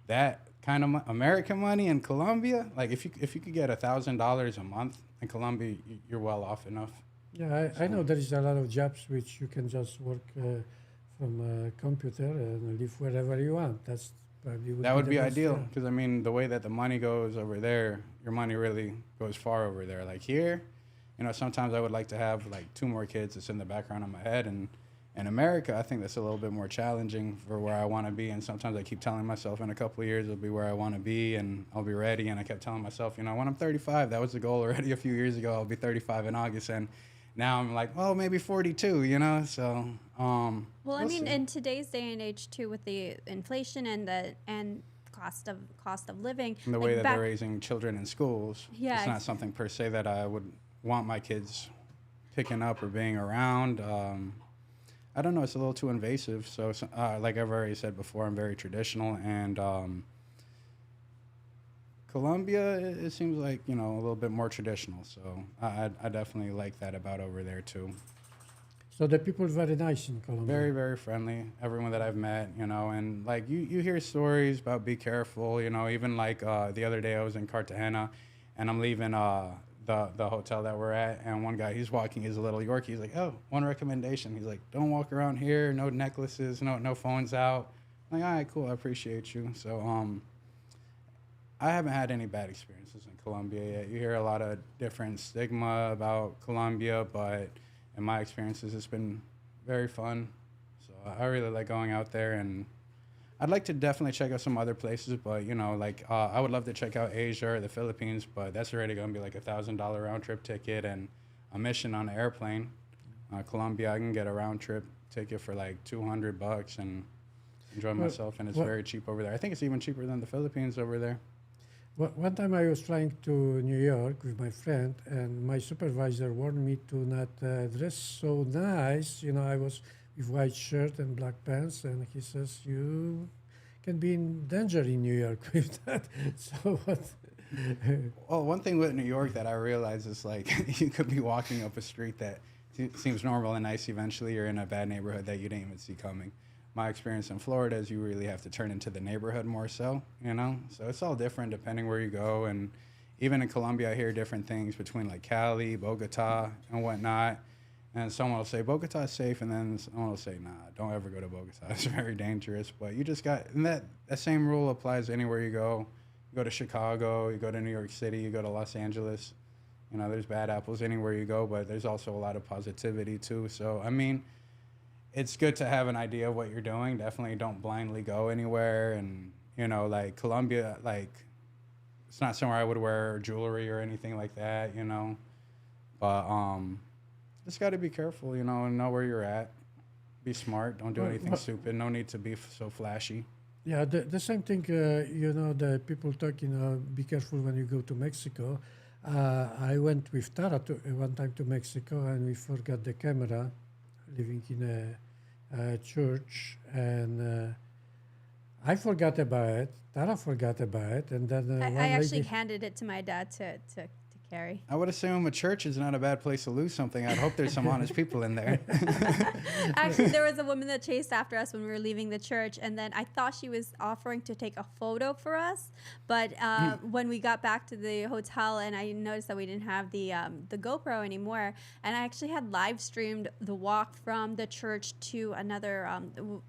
that kind of American money in Colombia, like if you could get $1,000 a month in Colombia, you're well off enough. Yeah, I know there is a lot of jobs which you can just work from a computer and live wherever you want. That would be the best, ideal, yeah. because I mean, the way that the money goes over there, your money really goes far over there. Like here, sometimes I would like to have like 2 more kids. It's in the background of my head, and in America, I think that's a little bit more challenging for where I want to be. And sometimes I keep telling myself in a couple of years it'll be where I want to be, and I'll be ready. And I kept telling myself, when I'm 35, that was the goal already a few years ago. I'll be 35 in August, and now I'm like, well, maybe 42, So, well, I mean, in today's day and age too, with the inflation and cost of living, and the way that they're raising children in schools, Yeah, it's not something per se that I would want my kids picking up or being around. I don't know. It's a little too invasive. So like I've already said before, I'm very traditional, and Colombia, it seems like, a little bit more traditional. So I definitely like that about over there too. So the people are very nice in Colombia. Very, very friendly. Everyone that I've met, and like you hear stories about be careful, even like the other day I was in Cartagena, and I'm leaving the hotel that we're at, and one guy, he's walking his little Yorkie. He's like, oh, one recommendation. He's like, don't walk around here, no necklaces, no phones out. I'm like, all right, cool, I appreciate you. So I haven't had any bad experiences in Colombia yet. You hear a lot of different stigma about Colombia, but in my experiences, it's been very fun. So I really like going out there, and I'd like to definitely check out some other places, but I would love to check out Asia or the Philippines, but that's already gonna be like $1,000 round trip ticket and a mission on an airplane. Colombia, I can get a round trip ticket for like $200 and enjoy myself, and it's very cheap over there. I think it's even cheaper than the Philippines over there. One time I was flying to New York with my friend, and my supervisor warned me to not dress so nice. I was with white shirt and black pants, and he says, you can be in danger in New York with that. So what? Well, one thing with New York that I realize is like you could be walking up a street that seems normal and nice. Eventually, you're in a bad neighborhood that you didn't even see coming. My experience in Florida is you really have to turn into the neighborhood more so, you know? So it's all different depending where you go. And even in Colombia, I hear different things between like Cali, Bogota, and whatnot. And someone will say, Bogota is safe. And then someone will say, nah, don't ever go to Bogota. It's very dangerous. But you just got, and that same rule applies anywhere you go. You go to Chicago, you go to New York City, you go to Los Angeles. You know, there's bad apples anywhere you go, but there's also a lot of positivity too. So, I mean, it's good to have an idea of what you're doing. Definitely don't blindly go anywhere. And, you know, like Colombia, like, it's not somewhere I would wear jewelry or anything like that, you know. But just got to be careful, you know where you're at. Be smart. Don't do anything stupid. No need to be so flashy. Yeah, the same thing, you know, the people talk, you know, be careful when you go to Mexico. I went with Tara one time to Mexico, and we forgot the camera, living in a church, and I forgot about it. Tara forgot about it, and then I actually handed it to my dad to carry. I would assume a church is not a bad place to lose something. I'd hope there's some honest people in there. Actually, there was a woman that chased after us when we were leaving the church, and then I thought she was offering to take a photo for us. But when we got back to the hotel, and I noticed that we didn't have the GoPro anymore, and I actually had live streamed the walk from the church to another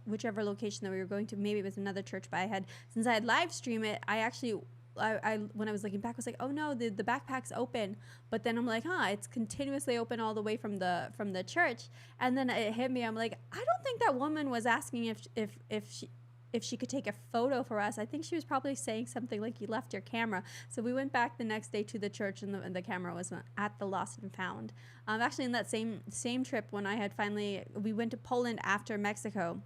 whichever location that we were going to. Maybe it was another church, but since I had live streamed it, I actually. I when I was looking back, I was like, oh no, the backpack's open. But then I'm like, it's continuously open all the way from the church. And then it hit me. I'm like, I don't think that woman was asking if she could take a photo for us. I think she was probably saying something like, you left your camera. So we went back the next day to the church, and the camera was at the lost and found. Actually, in that same trip, when we went to Poland after Mexico.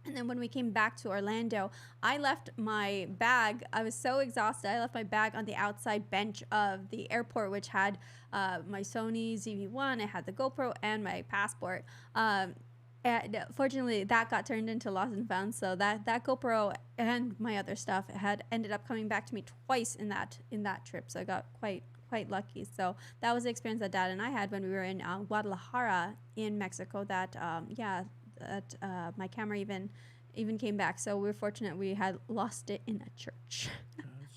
And then when we came back to Orlando, I left my bag. I was so exhausted. I left my bag on the outside bench of the airport, which had my Sony ZV-1. It had the GoPro and my passport. And fortunately, that got turned into lost and found. So that GoPro and my other stuff had ended up coming back to me twice in that trip. So I got quite lucky. So that was the experience that Dad and I had when we were in Guadalajara in Mexico. That my camera even came back. So we're fortunate we had lost it in a church.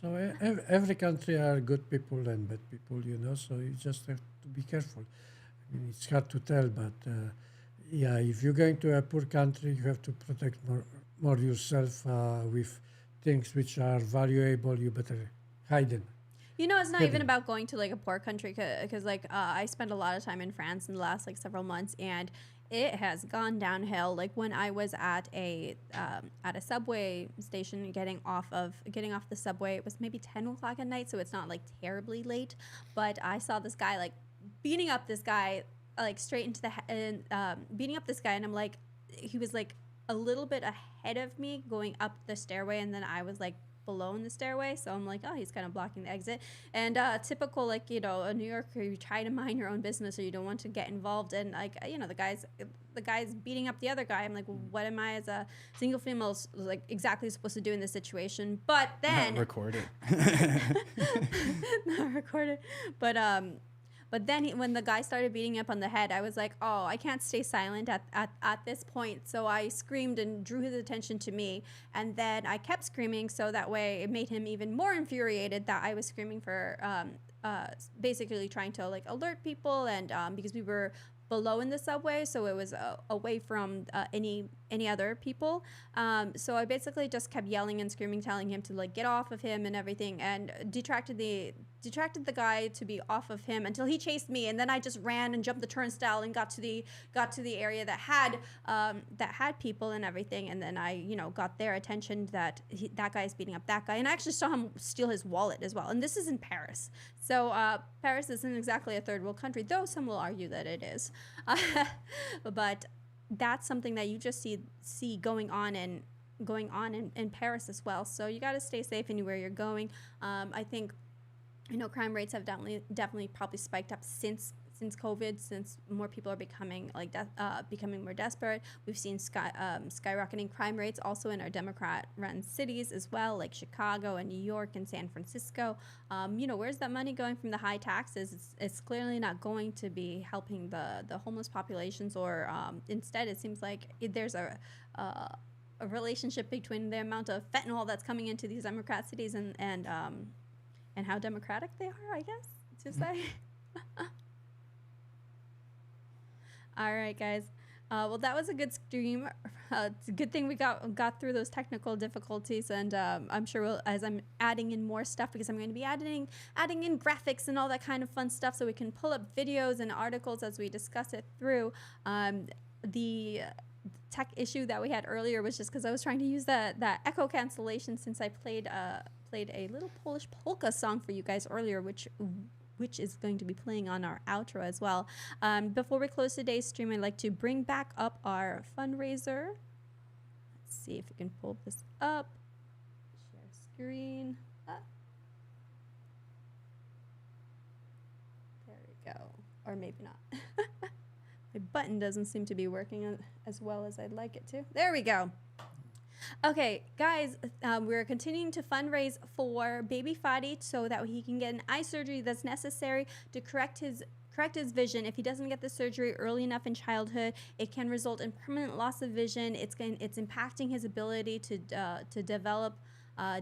So every country are good people and bad people, you know. So you just have to be careful. I mean, it's hard to tell, but yeah, if you're going to a poor country, you have to protect more yourself with things which are valuable. You better hide them. You know, it's not even about going to like a poor country, because like I spent a lot of time in France in the last like several months, and it has gone downhill. Like when I was at a subway station getting off the subway, it was maybe 10 o'clock at night, so it's not like terribly late. But I saw this guy like beating up this guy like straight into the head, beating up this guy, and I'm like, he was like a little bit ahead of me going up the stairway, and then I was like below in the stairway, so I'm like, oh, he's kind of blocking the exit. And typical, like, you know, a New Yorker, you try to mind your own business, or you don't want to get involved. And like, you know, the guy's beating up the other guy. I'm like, what am I as a single female like exactly supposed to do in this situation? But then Not record it. not record it. But then when the guy started beating up on the head, I was like, oh, I can't stay silent at this point. So I screamed and drew his attention to me. And then I kept screaming, so that way it made him even more infuriated that I was screaming for basically trying to like alert people. And because we were below in the subway, so it was away from any other people. So I basically just kept yelling and screaming, telling him to like get off of him and everything, and detracted the guy to be off of him until he chased me, and then I just ran and jumped the turnstile and got to the area that had people and everything, and then I got their attention that that guy is beating up that guy, and I actually saw him steal his wallet as well. And this is in Paris, so Paris isn't exactly a third world country, though some will argue that it is. But that's something that you just see going on in Paris as well. So you got to stay safe anywhere you're going. I think crime rates have definitely probably spiked up since since COVID, since more people are becoming becoming more desperate. We've seen skyrocketing crime rates also in our Democrat-run cities as well, like Chicago and New York and San Francisco. Where's that money going from the high taxes? It's clearly not going to be helping the homeless populations, or instead, it seems like there's a relationship between the amount of fentanyl that's coming into these Democrat cities and how democratic they are, I guess to say. All right, guys. Well, that was a good stream. It's a good thing we got through those technical difficulties, and I'm sure as I'm adding in more stuff, because I'm going to be adding in graphics and all that kind of fun stuff, so we can pull up videos and articles as we discuss it through. The tech issue that we had earlier was just because I was trying to use that echo cancellation, since I played a little Polish polka song for you guys earlier, which is going to be playing on our outro as well. Before we close today's stream, I'd like to bring back up our fundraiser. Let's see if we can pull this up. Share screen. There we go. Or maybe not. My button doesn't seem to be working as well as I'd like it to. There we go. Okay, guys, we're continuing to fundraise for Baby Fadi so that he can get an eye surgery that's necessary to correct his vision. If he doesn't get the surgery early enough in childhood, it can result in permanent loss of vision. It's impacting his ability to develop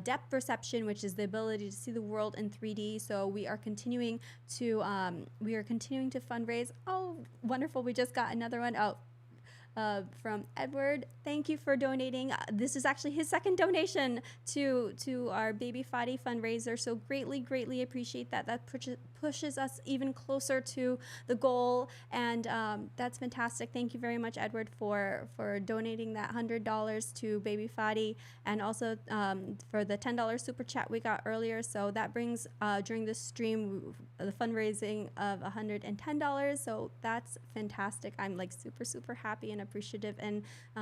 depth perception, which is the ability to see the world in 3D. So we are continuing to fundraise. Oh, wonderful! We just got another one. From Edward. Thank you for donating. This is actually his second donation to our Baby Fadi fundraiser, so greatly appreciate that. That pushes us even closer to the goal, and that's fantastic. Thank you very much, Edward, for donating that $100 to Baby Fadi, and also for the $10 super chat we got earlier. So that brings during this stream the fundraising of $110. So that's fantastic. I'm like super happy and appreciative, and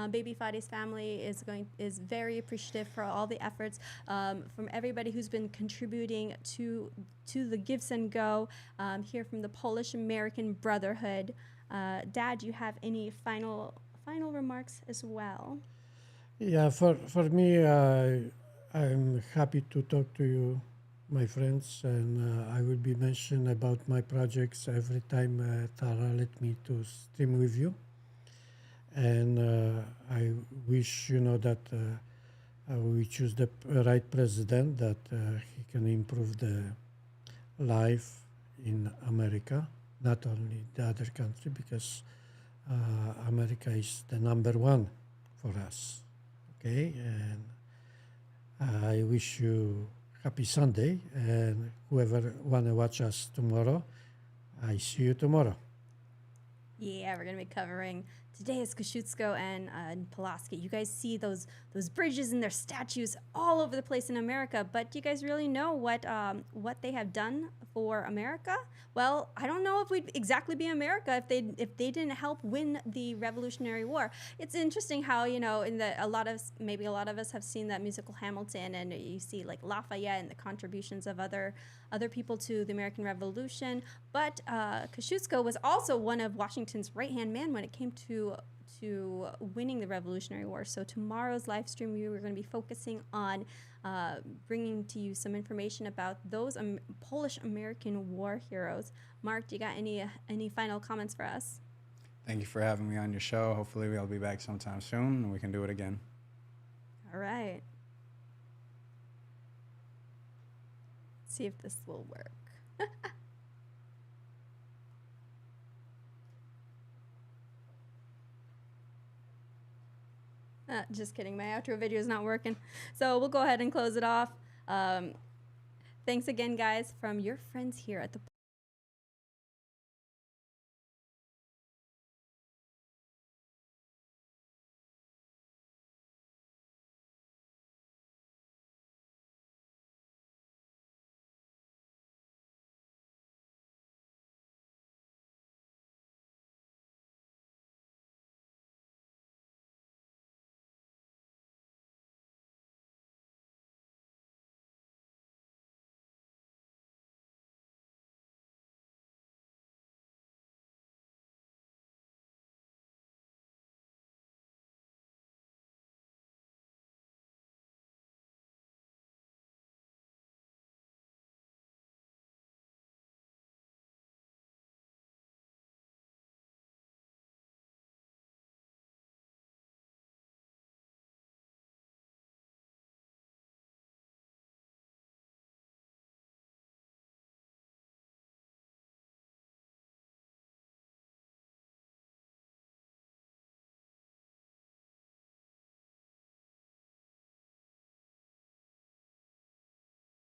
Baby Fadi's family is very appreciative for all the efforts from everybody who's been contributing to the Gives and Go here from the Polish American Brotherhood. Dad, do you have any final remarks as well? Yeah, for me, I'm happy to talk to you, my friends, and I will be mentioning about my projects every time Tara let me to stream with you. And I wish that we choose the right president, that he can improve the life in America, not only the other country, because America is the number one for us. Okay, and I wish you happy Sunday, and whoever wanna watch us tomorrow, I see you tomorrow. Yeah, we're gonna be covering. Today is Kosciuszko and Pulaski. You guys see those bridges and their statues all over the place in America, but do you guys really know what they have done for America? Well, I don't know if we'd exactly be America if they didn't help win the Revolutionary War. It's interesting how a lot of us have seen that musical Hamilton, and you see like Lafayette and the contributions of other people to the American Revolution. But Kosciuszko was also one of Washington's right-hand man when it came to winning the Revolutionary War. So tomorrow's live stream, we were going to be focusing on bringing to you some information about those Polish-American war heroes. Mark, do you got any final comments for us? Thank you for having me on your show. Hopefully we'll be back sometime soon and we can do it again. All right. Let's see if this will work. Just kidding. My outro video is not working. So we'll go ahead and close it off. Thanks again, guys, from your friends here at the